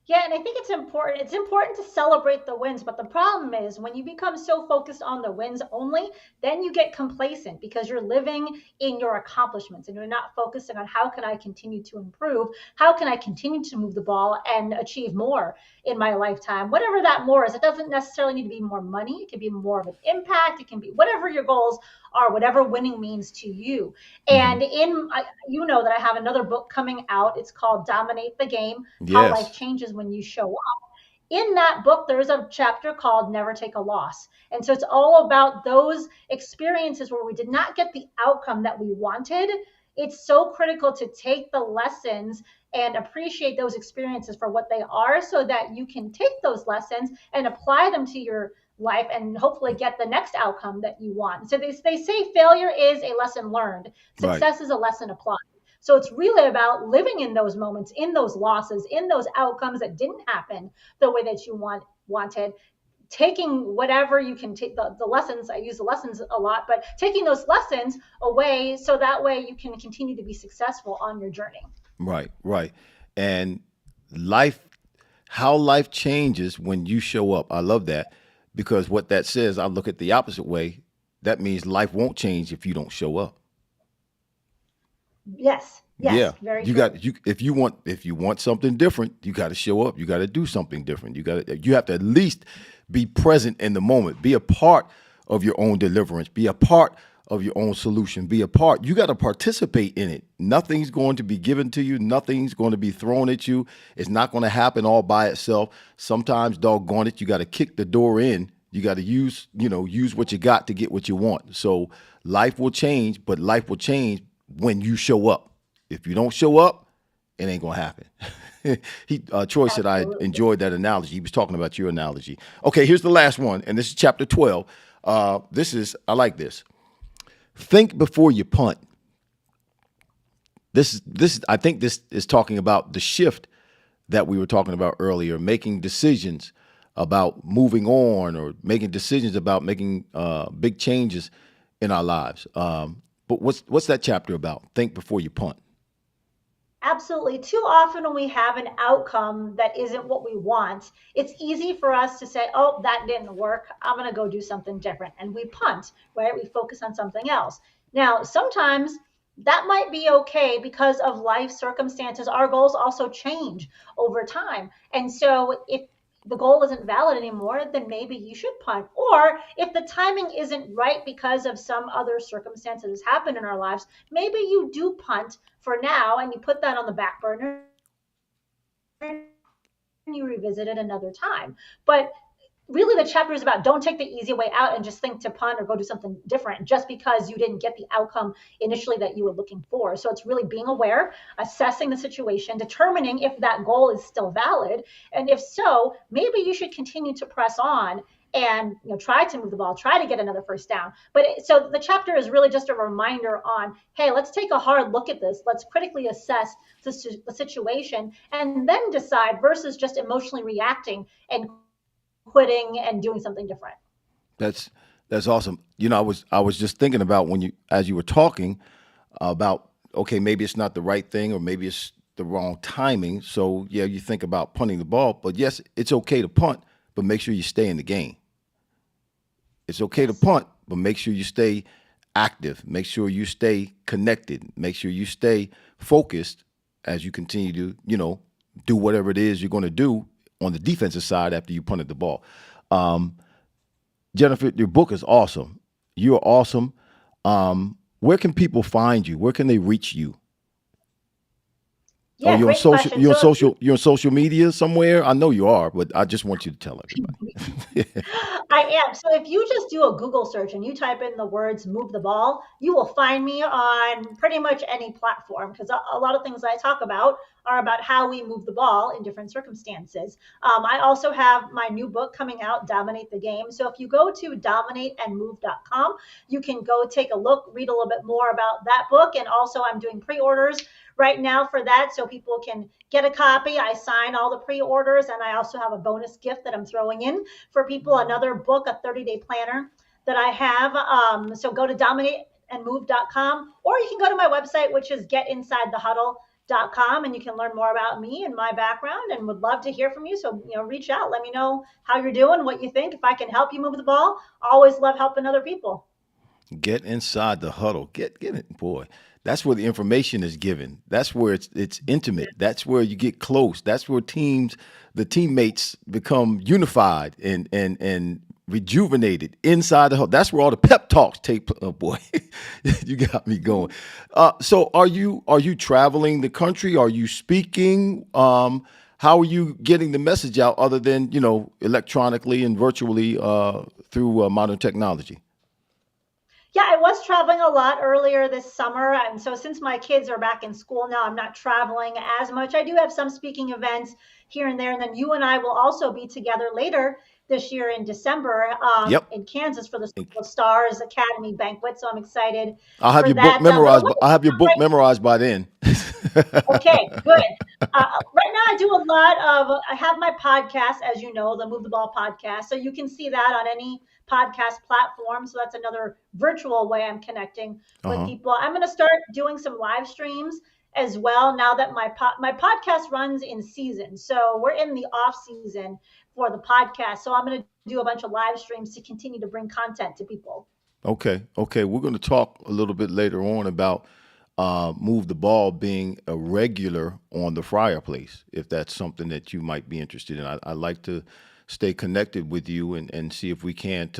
B: Yeah, and I think it's important. It's important to celebrate the wins, but the problem is when you become so focused on the wins only, then you get complacent because you're living in your accomplishments and you're not focusing on how can I continue to improve? How can I continue to move the ball and achieve more in my lifetime? Whatever that more is, it doesn't necessarily need to be more money. It can be more of an impact. It can be whatever your goals are, whatever winning means to you.
A: Hmm.
B: And you know that I have another book coming out. It's called Dominate the Game, How Life
A: Yes.
B: Changes When You Show Up. In that book, there's a chapter called Never Take a Loss. And so it's all about those experiences where we did not get the outcome that we wanted. It's so critical to take the lessons and appreciate those experiences for what they are so that you can take those lessons and apply them to your life and hopefully get the next outcome that you want. So they say failure is a lesson learned,
A: Right.
B: success is a lesson applied. So it's really about living in those moments, in those losses, in those outcomes that didn't happen the way that you wanted, taking whatever you can take the lessons. I use the lessons a lot, but taking those lessons away so that way you can continue to be successful on your journey.
A: Right. Right. And life, how life changes when you show up. I love that because what that says, I look at the opposite way. That means life won't change if you don't show up.
B: Yes,
A: Yeah,
B: yes, very
A: you
B: true.
A: got you if you want something different, you got to show up. You got to do something different. You have to at least be present in the moment. Be a part of your own deliverance. Be a part of your own solution. Be a part. You got to participate in it. Nothing's going to be given to you. Nothing's going to be thrown at you. It's not going to happen all by itself. Sometimes, doggone it, you got to kick the door in. You got to use what you got to get what you want. So life will change, but life will change when you show up. If you don't show up, it ain't gonna happen. Troy said I
B: Absolutely.
A: enjoyed that analogy. He was talking about your analogy. Okay, here's the last one, and this is chapter 12. This is I like this. Think before you punt. This I think this is talking about the shift that we were talking about earlier, making decisions about moving on or making decisions about making big changes in our lives. But what's that chapter about? Think before you punt.
B: Absolutely. Too often when we have an outcome that isn't what we want, it's easy for us to say, oh, that didn't work. I'm going to go do something different. And we punt, right? We focus on something else. Now, sometimes that might be okay because of life circumstances. Our goals also change over time. And so if the goal isn't valid anymore, then maybe you should punt. Or if the timing isn't right because of some other circumstances happen in our lives, maybe you do punt for now and you put that on the back burner and you revisit it another time. But really the chapter is about don't take the easy way out and just think to punt or go do something different just because you didn't get the outcome initially that you were looking for. So it's really being aware, assessing the situation, determining if that goal is still valid, and if so, maybe you should continue to press on and try to move the ball, try to get another first down. So the chapter is really just a reminder on, hey, let's take a hard look at this, let's critically assess the situation and then decide versus just emotionally reacting and quitting and doing something different.
A: That's that's awesome. I was just thinking about when you as you were talking about okay, maybe it's not the right thing or maybe it's the wrong timing. So yeah, you think about punting the ball, but yes, it's okay to punt, but make sure you stay in the game. It's okay to
B: Yes.
A: punt, but make sure you stay active. Make sure you stay connected. Make sure you stay focused as you continue to, do whatever it is you're going to do on the defensive side after you punted the ball. Um, Jennifer, your book is awesome. You're awesome. Where can people find you? Where can they reach you? Are
B: Yeah,
A: you on
B: great
A: social?
B: question. So if you
A: You're on social media somewhere? I know you are, but I just want you to tell everybody.
B: I am. So if you just do a Google search and you type in the words move the ball, you will find me on pretty much any platform because a lot of things I talk about are about how we move the ball in different circumstances. I also have my new book coming out, Dominate the Game. So if you go to dominateandmove.com, you can go take a look, read a little bit more about that book. And also, I'm doing pre orders right now for that so people can get a copy. I sign all the pre orders, and I also have a bonus gift that I'm throwing in for people, another book, a 30-day planner that I have. So go to dominateandmove.com, or you can go to my website, which is getinsidethehuddle.com, and you can learn more about me and my background and would love to hear from you. So, reach out, let me know how you're doing, what you think. If I can help you move the ball, always love helping other people.
A: Get inside the huddle. Get it, boy. That's where the information is given. That's where it's intimate. That's where you get close. That's where the teammates become unified and rejuvenated inside the huddle. That's where all the pep talks take. Oh boy, you got me going. So are you traveling the country? Are you speaking? How are you getting the message out other than electronically and virtually through modern technology?
B: Yeah, I was traveling a lot earlier this summer. And so since my kids are back in school now, I'm not traveling as much. I do have some speaking events here and there. And then you and I will also be together later this year in December
A: Yep.
B: in Kansas for the School of Stars Academy banquet. So I'm excited
A: I'll have
B: for
A: your book
B: that. But
A: memorized.
B: what
A: I'll have your book
B: right
A: memorized by then.
B: Okay, good. Right now, I do a lot of. I have my podcast, as you know, the Move the Ball podcast. So you can see that on any podcast platform. So that's another virtual way I'm connecting
A: Uh
B: with
A: huh.
B: people. I'm going to start doing some live streams as well now that my podcast runs in season. So we're in the off season for the podcast. So I'm going to do a bunch of live streams to continue to bring content to people.
A: Okay. Okay. We're going to talk a little bit later on about Move the Ball being a regular on the Fryar Place, if that's something that you might be interested in. I'd like to stay connected with you and see if we can't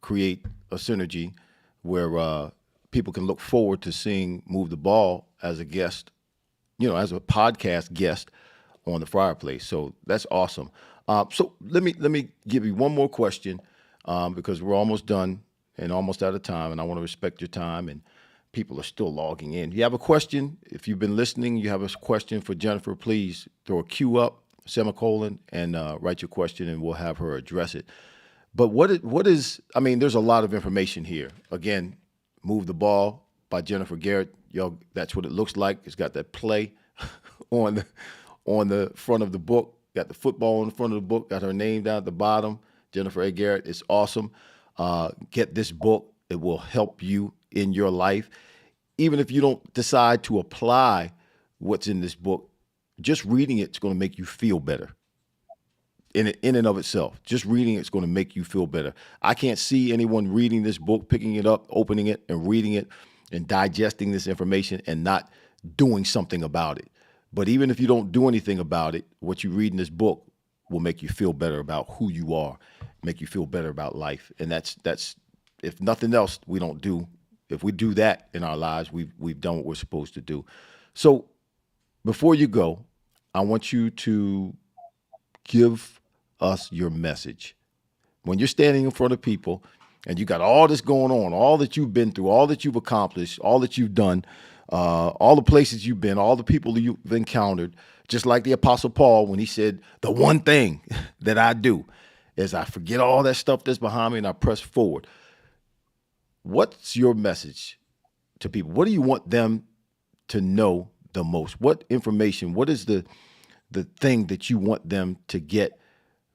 A: create a synergy where people can look forward to seeing Move the Ball as a guest, as a podcast guest on the Fireplace. So that's awesome. So let me give you one more question because we're almost done and almost out of time, and I want to respect your time. And people are still logging in. If you have a question, if you've been listening, you have a question for Jennifer, please throw a Q up, semicolon, and write your question, and we'll have her address it. But what is? I mean, there's a lot of information here. Again, Move the Ball by Jennifer Garrett. Yo, that's what it looks like. It's got that play on the front of the book. Got the football on the front of the book. Got her name down at the bottom. Jennifer A. Garrett. It's awesome. Get this book. It will help you in your life. Even if you don't decide to apply what's in this book, just reading it's going to make you feel better in and of itself. Just reading it's going to make you feel better. I can't see anyone reading this book, picking it up, opening it, and reading it and digesting this information and not doing something about it. But even if you don't do anything about it, what you read in this book will make you feel better about who you are, make you feel better about life. And that's if nothing else we don't do. If we do that in our lives, we've done what we're supposed to do. So before you go, I want you to give us your message. When you're standing in front of people and you got all this going on, all that you've been through, all that you've accomplished, all that you've done, all the places you've been, all the people you've encountered, just like the Apostle Paul when he said, the one thing that I do is I forget all that stuff that's behind me and I press forward. What's your message to people? What do you want them to know the most? What information, what is the thing that you want them to get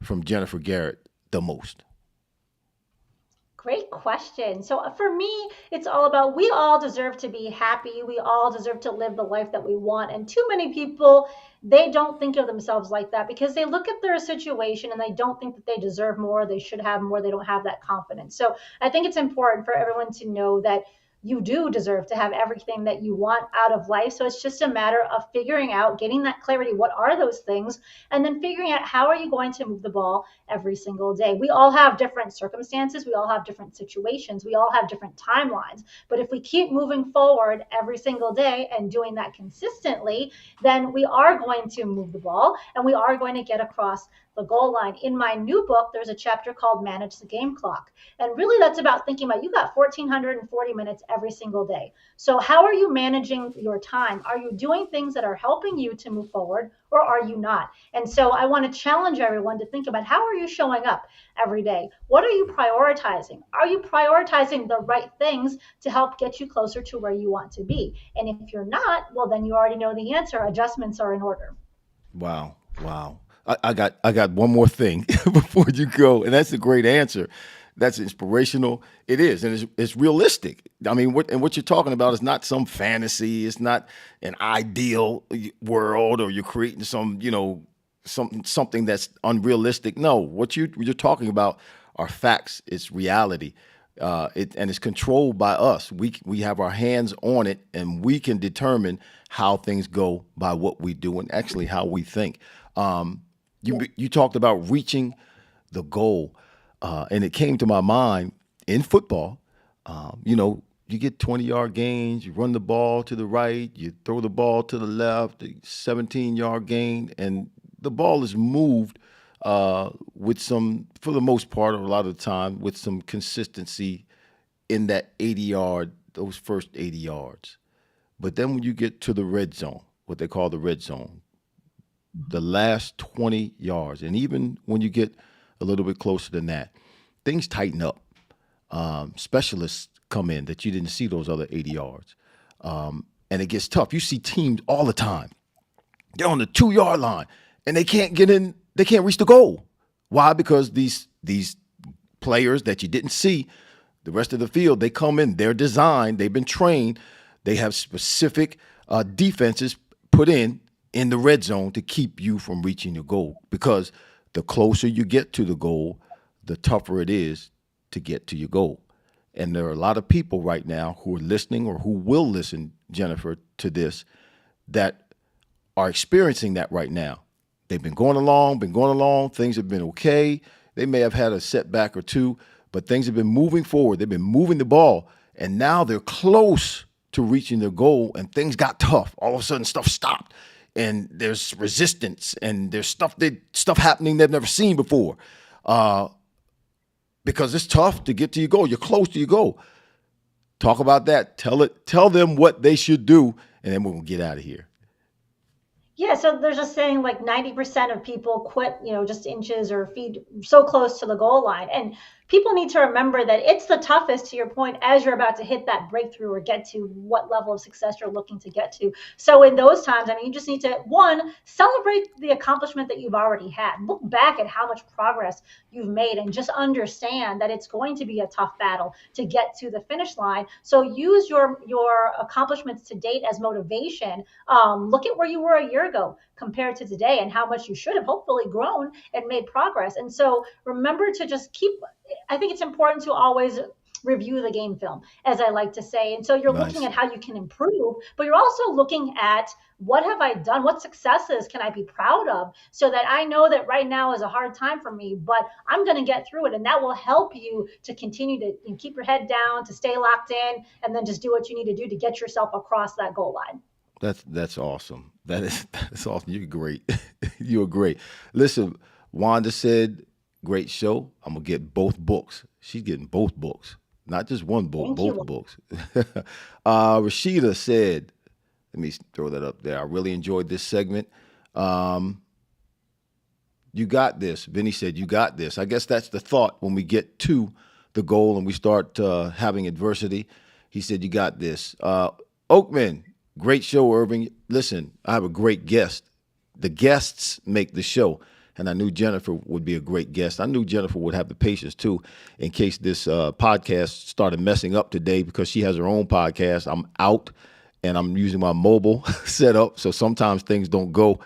A: from Jennifer Garrett the most?
B: Great question. So for me, it's all about we all deserve to be happy. We all deserve to live the life that we want. And too many people, they don't think of themselves like that because they look at their situation and they don't think that they deserve more, they should have more, they don't have that confidence. So I think it's important for everyone to know that you do deserve to have everything that you want out of life. So it's just a matter of figuring out, getting that clarity. What are those things? And then figuring out how are you going to move the ball every single day. We all have different circumstances. We all have different situations. We all have different timelines. But if we keep moving forward every single day and doing that consistently, then we are going to move the ball and we are going to get across the goal line. In my new book, there's a chapter called Manage the Game Clock. And really that's about thinking about you got 1,440 minutes every single day. So how are you managing your time? Are you doing things that are helping you to move forward or are you not? And so I want to challenge everyone to think about how are you showing up every day? What are you prioritizing? Are you prioritizing the right things to help get you closer to where you want to be? And if you're not, well, then you already know the answer. Adjustments are in order.
A: Wow. Wow. I got one more thing before you go, and that's a great answer. That's inspirational. It is, and it's realistic. I mean, what you're talking about is not some fantasy. It's not an ideal world, or you're creating something that's unrealistic. No, what you're talking about are facts. It's reality. And it's controlled by us. We have our hands on it, and we can determine how things go by what we do and actually how we think. You talked about reaching the goal, and it came to my mind in football. You get 20-yard gains, you run the ball to the right, you throw the ball to the left, the 17-yard gain, and the ball is moved with some, for the most part, or a lot of the time, with some consistency in that 80-yard, those first 80 yards. But then when you get to the red zone, what they call the red zone, the last 20 yards, and even when you get a little bit closer than that, things tighten up. Specialists come in that you didn't see those other 80 yards. And it gets tough. You see teams all the time. They're on the 2-yard line and they can't get in, they can't reach the goal. Why? Because these players that you didn't see, the rest of the field, they come in, they're designed, they've been trained, they have specific defenses put in the red zone to keep you from reaching your goal. Because the closer you get to the goal, the tougher it is to get to your goal. And there are a lot of people right now who are listening or who will listen Jennifer, to this, that are experiencing that right now. They've been going along, things have been okay. They may have had a setback or two, but things have been moving forward. They've been moving the ball, and now they're close to reaching their goal, and things got tough. All of a sudden, stuff stopped, and there's resistance, and there's stuff happening they've never seen before, because it's tough to get to your goal. You're close to your goal. Talk about that. Tell them what they should do, and then we'll get out of here.
B: Yeah, so there's a saying like 90% of people quit, just inches or feet so close to the goal line. And people need to remember that it's the toughest, to your point, as you're about to hit that breakthrough or get to what level of success you're looking to get to. So in those times, you just need to, one, celebrate the accomplishment that you've already had. Look back at how much progress you've made and just understand that it's going to be a tough battle to get to the finish line. So use your accomplishments to date as motivation. Look at where you were a year ago compared to today and how much you should have hopefully grown and made progress. And so remember to just I think it's important to always review the game film, as I like to say. And so you're looking at how you can improve, but you're also looking at what have I done? What successes can I be proud of, so that I know that right now is a hard time for me, but I'm going to get through it. And that will help you to continue to keep your head down, to stay locked in, and then just do what you need to do to get yourself across that goal line.
A: That's awesome. That's awesome. You're great. You're great. Listen, Wanda said, great show. I'm gonna get both books. She's getting both books, not just one book,
B: Thank
A: both
B: you.
A: books. Rashida said, let me throw that up there. I really enjoyed this segment. Um, you got this. Vinny said, you got this. I guess that's the thought when we get to the goal and we start having adversity. He said, you got this. Oakman, great show, Irving. Listen, I have a great guest. The guests make the show. And I knew Jennifer would be a great guest. I knew Jennifer would have the patience, too, in case this podcast started messing up today, because she has her own podcast. I'm out, and I'm using my mobile setup, so sometimes things don't go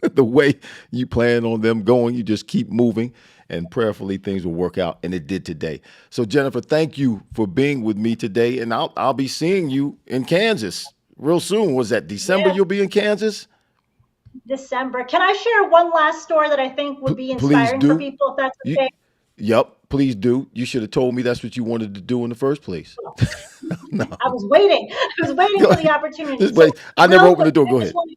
A: the way you plan on them going. You just keep moving, and prayerfully things will work out, and it did today. So, Jennifer, thank you for being with me today, and I'll be seeing you in Kansas real soon. Was that December
B: Yeah.
A: you'll be in Kansas?
B: December. Can I share one last story that I think would be
A: Please
B: inspiring for
A: do.
B: people, if that's
A: You,
B: okay?
A: yep, please do. You should have told me that's what you wanted to do in the first place. No,
B: I was waiting. I was waiting for the opportunity.
A: just
B: So
A: wait. I never
B: real
A: opened the
B: quick,
A: door.
B: I
A: Go
B: just
A: ahead.
B: want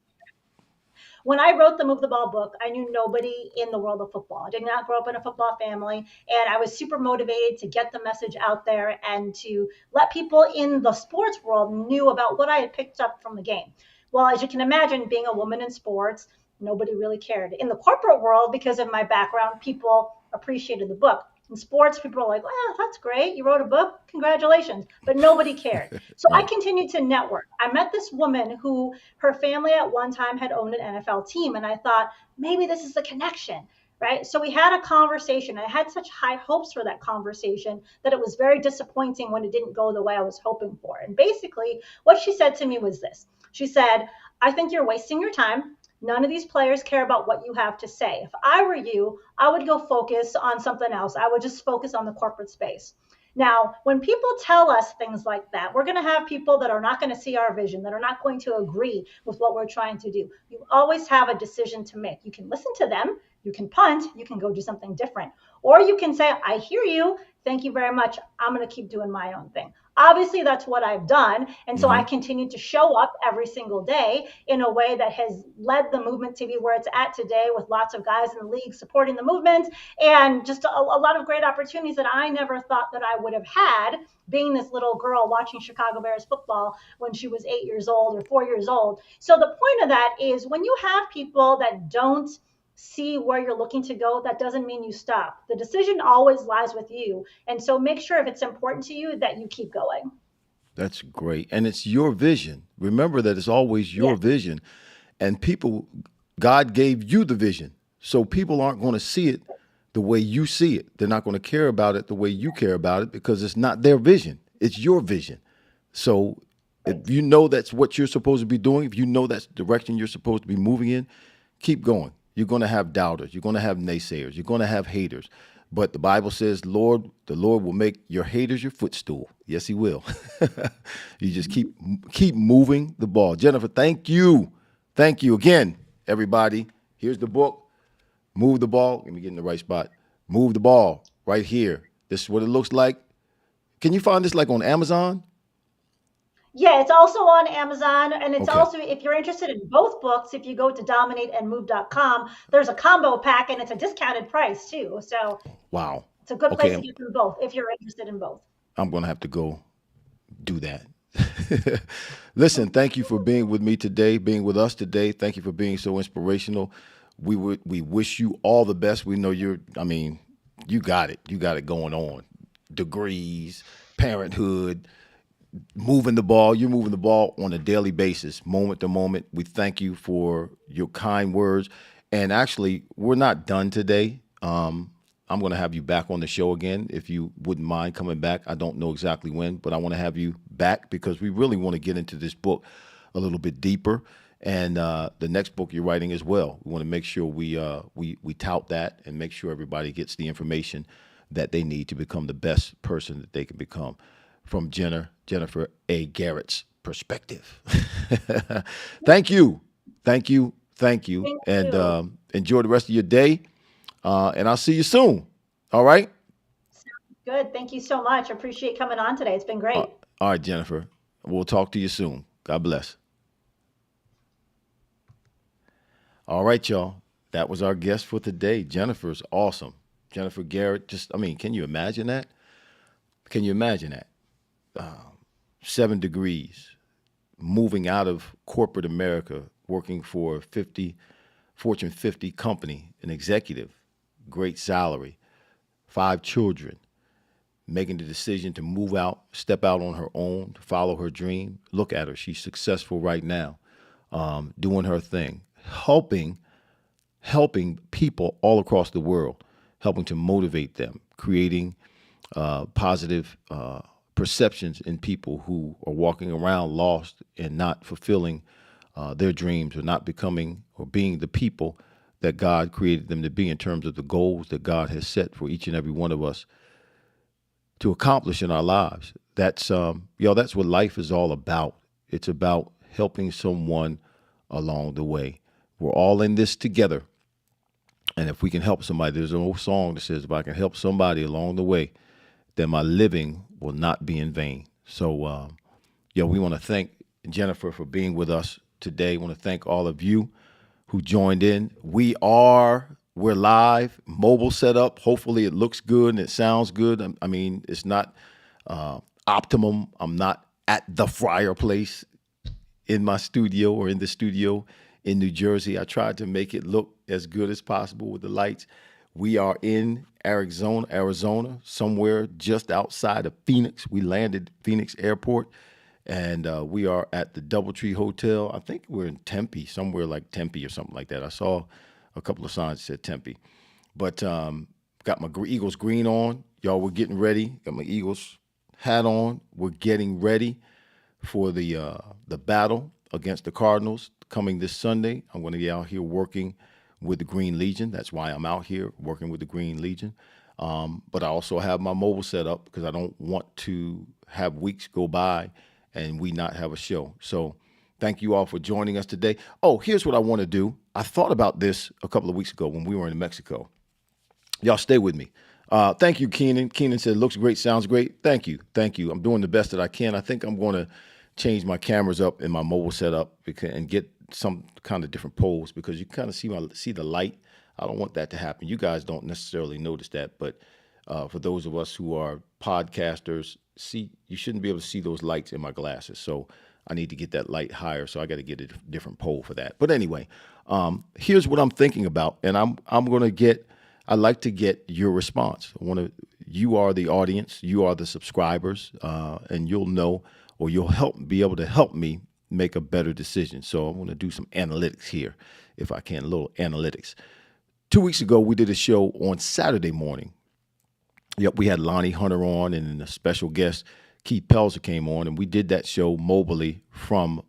B: when I wrote the Move the Ball book, I knew nobody in the world of football. I did not grow up in a football family, and I was super motivated to get the message out there and to let people in the sports world knew about what I had picked up from the game. Well, as you can imagine, being a woman in sports, nobody really cared. In the corporate world, because of my background, people appreciated the book. In sports, people are like, "Well, that's great. You wrote a book. Congratulations." But nobody cared. So I
A: Right.
B: continued to network. I met this woman who her family at one time had owned an NFL team. And I thought, maybe this is the connection, right? So we had a conversation. I had such high hopes for that conversation that it was very disappointing when it didn't go the way I was hoping for. And basically, what she said to me was this. She said, "I think you're wasting your time. None of these players care about what you have to say. If I were you, I would go focus on something else. I would just focus on the corporate space." Now, when people tell us things like that, we're going to have people that are not going to see our vision, that are not going to agree with what we're trying to do. You always have a decision to make. You can listen to them, you can punt, you can go do something different. Or you can say, "I hear you. Thank you very much. I'm going to keep doing my own thing." Obviously, that's what I've done. And so I
A: Hmm.
B: continue to show up every single day in a way that has led the movement to be where it's at today, with lots of guys in the league supporting the movement and just a lot of great opportunities that I never thought that I would have had, being this little girl watching Chicago Bears football when she was 8 years old or 4 years old. So the point of that is, when you have people that don't see where you're looking to go, that doesn't mean you stop. The decision always lies with you. And so make sure, if it's important to you, that you keep going.
A: That's great. And it's your vision. Remember that it's always your
B: Yes.
A: vision. And people, God gave you the vision. So people aren't going to see it the way you see it. They're not going to care about it the way you care about it, because it's not their vision. It's your vision. So if
B: Right.
A: you know that's what you're supposed to be doing, if you know that's the direction you're supposed to be moving in, keep going. You're going to have doubters. You're going to have naysayers. You're going to have haters. But the Bible says, Lord, the Lord will make your haters your footstool. Yes, he will. You just keep moving the ball. Jennifer, thank you. Thank you again, everybody. Here's the book. Move the ball. Let me get in the right spot. Move the ball right here. This is what it looks like. Can you find this like on Amazon?
B: Yeah, it's also on Amazon. And it's
A: Okay.
B: also, if you're interested in both books, if you go to dominateandmove.com, there's a combo pack and it's a discounted price too. So
A: Wow.
B: it's a good place
A: Okay.
B: to get them both if you're interested in both.
A: I'm going to have to go do that. Listen, thank you for being with me today, being with us today. Thank you for being so inspirational. We wish you all the best. We know I mean, you got it. You got it going on. Degrees, parenthood, moving the ball. You're moving the ball on a daily basis, moment to moment. We thank you for your kind words. And actually, we're not done today. I'm going to have you back on the show again if you wouldn't mind coming back. I don't know exactly when, but I want to have you back because we really want to get into this book a little bit deeper. And the next book you're writing as well. We want to make sure we tout that and make sure everybody gets the information that they need to become the best person that they can become from Jennifer A. Garrett's perspective. Thank you. Thank you. Thank you.
B: Thank
A: And
B: you.
A: enjoy the rest of your day. And I'll see you soon. All right.
B: Good. Thank you so much. Appreciate coming on today. It's been great.
A: All right, Jennifer. We'll talk to you soon. God bless. All right, y'all. That was our guest for today. Jennifer's awesome. Jennifer Garrett. I mean, can you imagine that? Can you imagine that? 7 degrees, moving out of corporate America, working for a Fortune 50 company, an executive, great salary, 5 children, making the decision to move out, step out on her own, to follow her dream. Look at her. She's successful right now, doing her thing, helping people all across the world, helping to motivate them, creating positive perceptions in people who are walking around lost and not fulfilling their dreams or not becoming or being the people that God created them to be in terms of the goals that God has set for each and every one of us to accomplish in our lives. That's what life is all about. It's about helping someone along the way. We're all in this together. And if we can help somebody, there's an old song that says, if I can help somebody along the way, then my living will not be in vain. So, we want to thank Jennifer for being with us today. We want to thank all of you who joined in. We're live, mobile setup. Hopefully it looks good and it sounds good. I mean, it's not optimum. I'm not at the Fryar Place in my studio or in the studio in New Jersey. I tried to make it look as good as possible with the lights. We are in Arizona, somewhere just outside of Phoenix. We landed Phoenix Airport, and we are at the DoubleTree Hotel. I think we're in Tempe, somewhere like Tempe or something like that. I saw a couple of signs that said Tempe. But got my Eagles green on. Y'all, we're getting ready. Got my Eagles hat on. We're getting ready for the battle against the Cardinals coming this Sunday. I'm going to be out here working with the Green Legion. That's why I'm out here working with the Green Legion. But I also have my mobile set up because I don't want to have weeks go by and we not have a show. So thank you all for joining us today. Oh, here's what I want to do. I thought about this a couple of weeks ago when we were in Mexico. Y'all stay with me. Thank you, Keenan. Keenan said, looks great, sounds great. Thank you. Thank you. I'm doing the best that I can. I think I'm going to change my cameras up in my mobile setup and get some kind of different poles because you kind of see the light. I don't want that to happen. You guys don't necessarily notice that, but for those of us who are podcasters, you shouldn't be able to see those lights in my glasses. So I need to get that light higher. So I got to get a different pole for that. But anyway, here's what I'm thinking about, and I'd like to get your response. You are the audience, you are the subscribers, and you'll be able to help me make a better decision. So I want to do some analytics here, if I can, a little analytics. 2 weeks ago, we did a show on Saturday morning. Yep, we had Lonnie Hunter on, and a special guest, Keith Pelzer, came on, and we did that show mobily from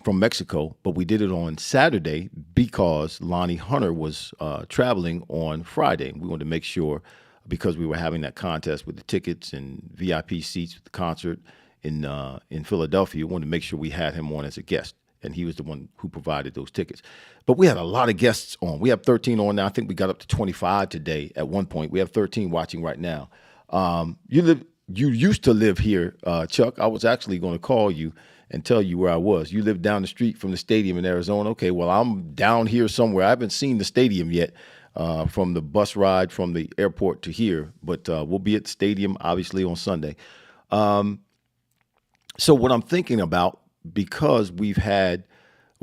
A: from Mexico, but we did it on Saturday because Lonnie Hunter was traveling on Friday. We wanted to make sure, because we were having that contest with the tickets and VIP seats at the concert in Philadelphia, we wanted to make sure we had him on as a guest. And he was the one who provided those tickets. But we had a lot of guests on. We have 13 on now. I think we got up to 25 today at one point. We have 13 watching right now. You used to live here, Chuck. I was actually going to call you and tell you where I was. You live down the street from the stadium in Arizona. Okay, well, I'm down here somewhere. I haven't seen the stadium yet from the bus ride from the airport to here, but we'll be at the stadium, obviously, on Sunday. So what I'm thinking about, because we had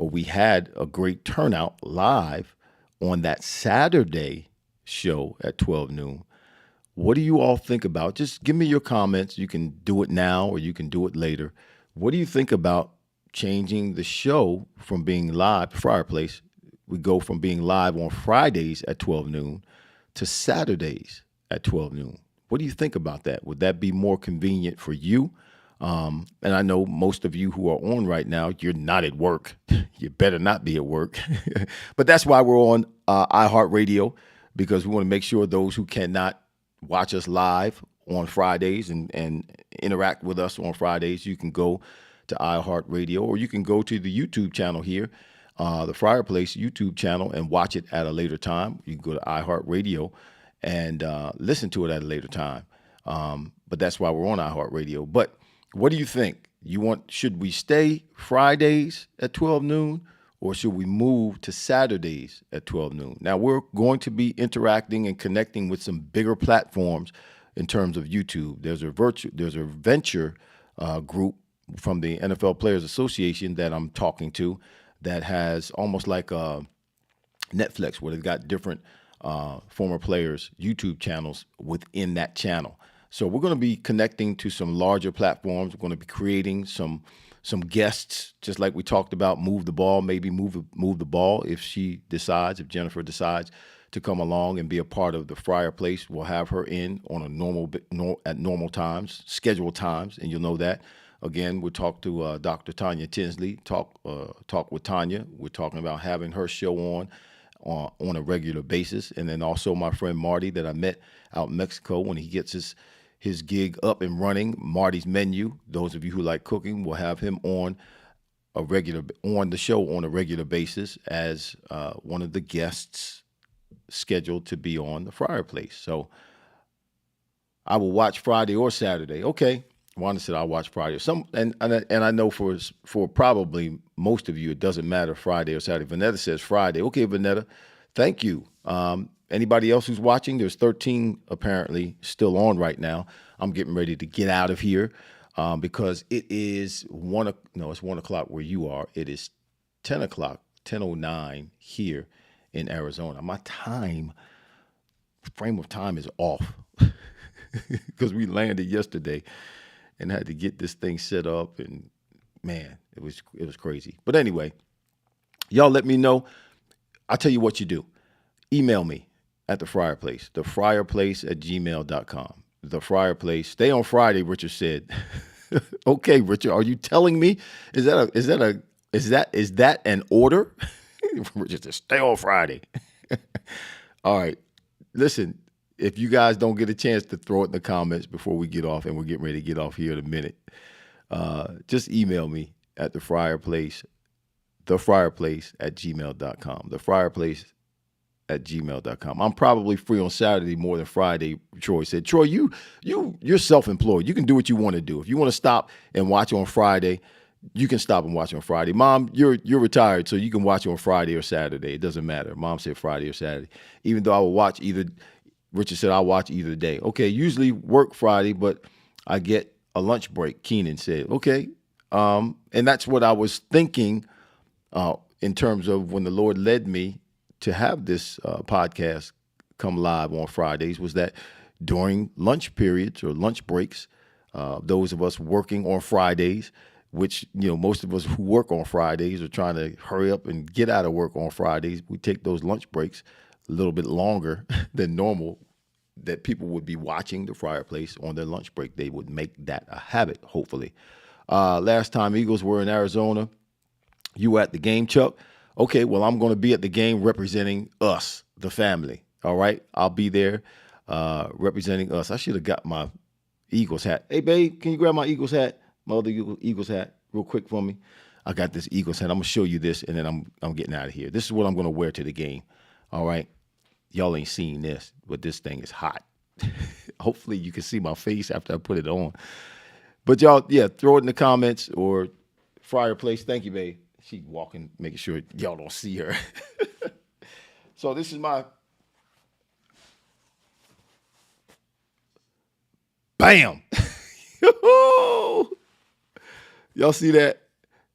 A: a great turnout live on that Saturday show at 12 noon, what do you all think about? Just give me your comments. You can do it now or you can do it later. What do you think about changing the show from being live, Fryar Place? We go from being live on Fridays at 12 noon to Saturdays at 12 noon. What do you think about that? Would that be more convenient for you? And I know most of you who are on right now, you're not at work. You better not be at work. But that's why we're on iHeartRadio, because we want to make sure those who cannot watch us live on Fridays and interact with us on Fridays, you can go to iHeartRadio, or you can go to the YouTube channel here, the Fryar Place YouTube channel, and watch it at a later time. You can go to iHeartRadio and listen to it at a later time. But that's why we're on iHeartRadio. But what do you think? Should we stay Fridays at 12 noon, or should we move to Saturdays at 12 noon? Now, we're going to be interacting and connecting with some bigger platforms in terms of YouTube. There's a venture group from the NFL Players Association that I'm talking to that has almost like a Netflix, where they've got different former players' YouTube channels within that channel. So we're going to be connecting to some larger platforms. We're going to be creating some guests, just like we talked about. Move the ball, maybe move the ball if Jennifer decides to come along and be a part of the Fryar Place. We'll have her in on at normal times, scheduled times, and you'll know that. Again, we'll talk to Dr. Tanya Tinsley. Talk with Tanya. We're talking about having her show on a regular basis, and then also my friend Marty that I met out in Mexico when he gets his gig up and running. Marty's Menu. Those of you who like cooking, will have him on the show on a regular basis as one of the guests scheduled to be on the Fryar Place. So I will watch Friday or Saturday. Okay, Wanda said I'll watch Friday. And I know for probably most of you it doesn't matter Friday or Saturday. Vanetta says Friday. Okay, Vanetta, thank you. Anybody else who's watching? There's 13 apparently still on right now. I'm getting ready to get out of here because it is it's 1 o'clock where you are. It is 10 o'clock, 10:09 here in Arizona. My frame of time is off because we landed yesterday and had to get this thing set up, and man, it was crazy. But anyway, y'all let me know. I'll tell you what you do. Email me at the Fryar Place, thefryarplace@gmail.com. The Fryar Place. Stay on Friday, Richard said. Okay, Richard, are you telling me is that an order? Richard said, stay on Friday. All right. Listen, if you guys don't get a chance to throw it in the comments before we get off, and we're getting ready to get off here in a minute, just email me at the Fryar Place, thefryarplace@gmail.com. thefryarplace@gmail.com. I'm probably free on Saturday more than Friday, Troy said. Troy, you're self-employed. You can do what you want to do. If you want to stop and watch on Friday, you can stop and watch on Friday. Mom, you're retired, so you can watch on Friday or Saturday. It doesn't matter. Mom said Friday or Saturday. Even though I will watch Richard said I'll watch either day. Okay, usually work Friday, but I get a lunch break, Keenan said. Okay, and that's what I was thinking in terms of when the Lord led me to have this podcast come live on Fridays, was that during lunch periods or lunch breaks, those of us working on Fridays, which, most of us who work on Fridays are trying to hurry up and get out of work on Fridays. We take those lunch breaks a little bit longer than normal, that people would be watching the Fryar Place on their lunch break. They would make that a habit, hopefully. Last time Eagles were in Arizona, You at the game, Chuck? Okay, well, I'm going to be at the game representing us, the family. All right, I'll be there representing us. I should have got my Eagles hat. Hey, babe, can you grab my Eagles hat, my other Eagles hat, real quick for me? I got this Eagles hat. I'm gonna show you this, and then I'm getting out of here. This is what I'm gonna wear to the game. All right, y'all ain't seen this, but this thing is hot. Hopefully, you can see my face after I put it on. But y'all, yeah, throw it in the comments or Fryar Place. Thank you, babe. She walking, making sure y'all don't see her. So this is my bam. Y'all see that?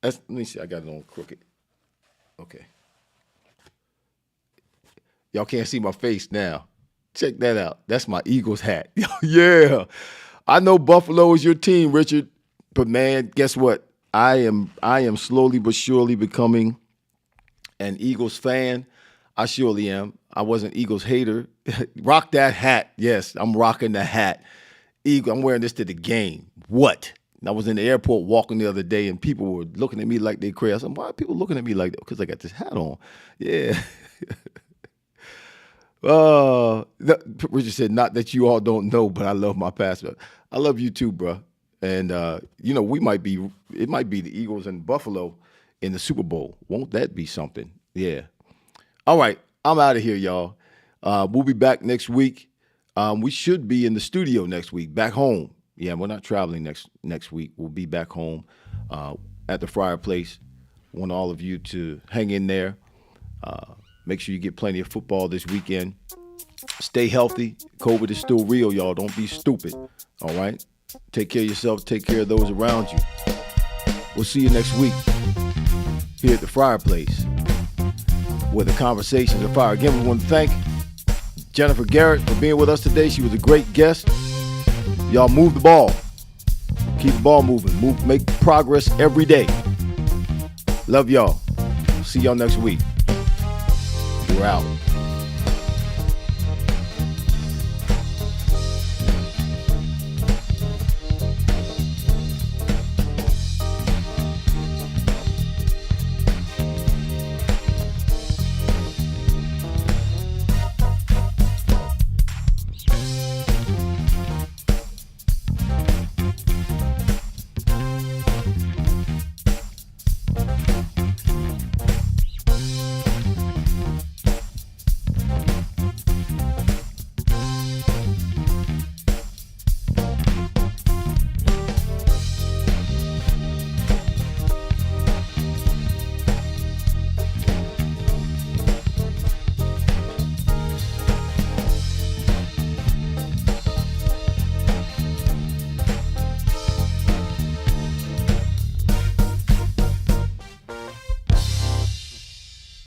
A: Let me see. I got it on crooked. Okay. Y'all can't see my face now. Check that out. That's my Eagles hat. Yeah. I know Buffalo is your team, Richard, but man, guess what? I am slowly but surely becoming an Eagles fan. I surely am. I was an Eagles hater. Rock that hat. Yes, I'm rocking the hat. I'm wearing this to the game. What? And I was in the airport walking the other day, and people were looking at me like they crazy. I said, why are people looking at me like that? Because I got this hat on. Yeah. Richard said, not that you all don't know, but I love my pastor. I love you too, bro. And, it might be the Eagles and Buffalo in the Super Bowl. Won't that be something? Yeah. All right. I'm out of here, y'all. We'll be back next week. We should be in the studio next week, back home. Yeah, we're not traveling next week. We'll be back home at the Fryar Place. Want all of you to hang in there. Make sure you get plenty of football this weekend. Stay healthy. COVID is still real, y'all. Don't be stupid. All right? Take care of yourself. Take care of those around you. We'll see you next week here at the Fryar Place, where the conversations are fire. Again, we want to thank Jennifer Garrett for being with us today. She was a great guest. Y'all move the ball. Keep the ball moving. Make progress every day. Love y'all. See y'all next week. We're out.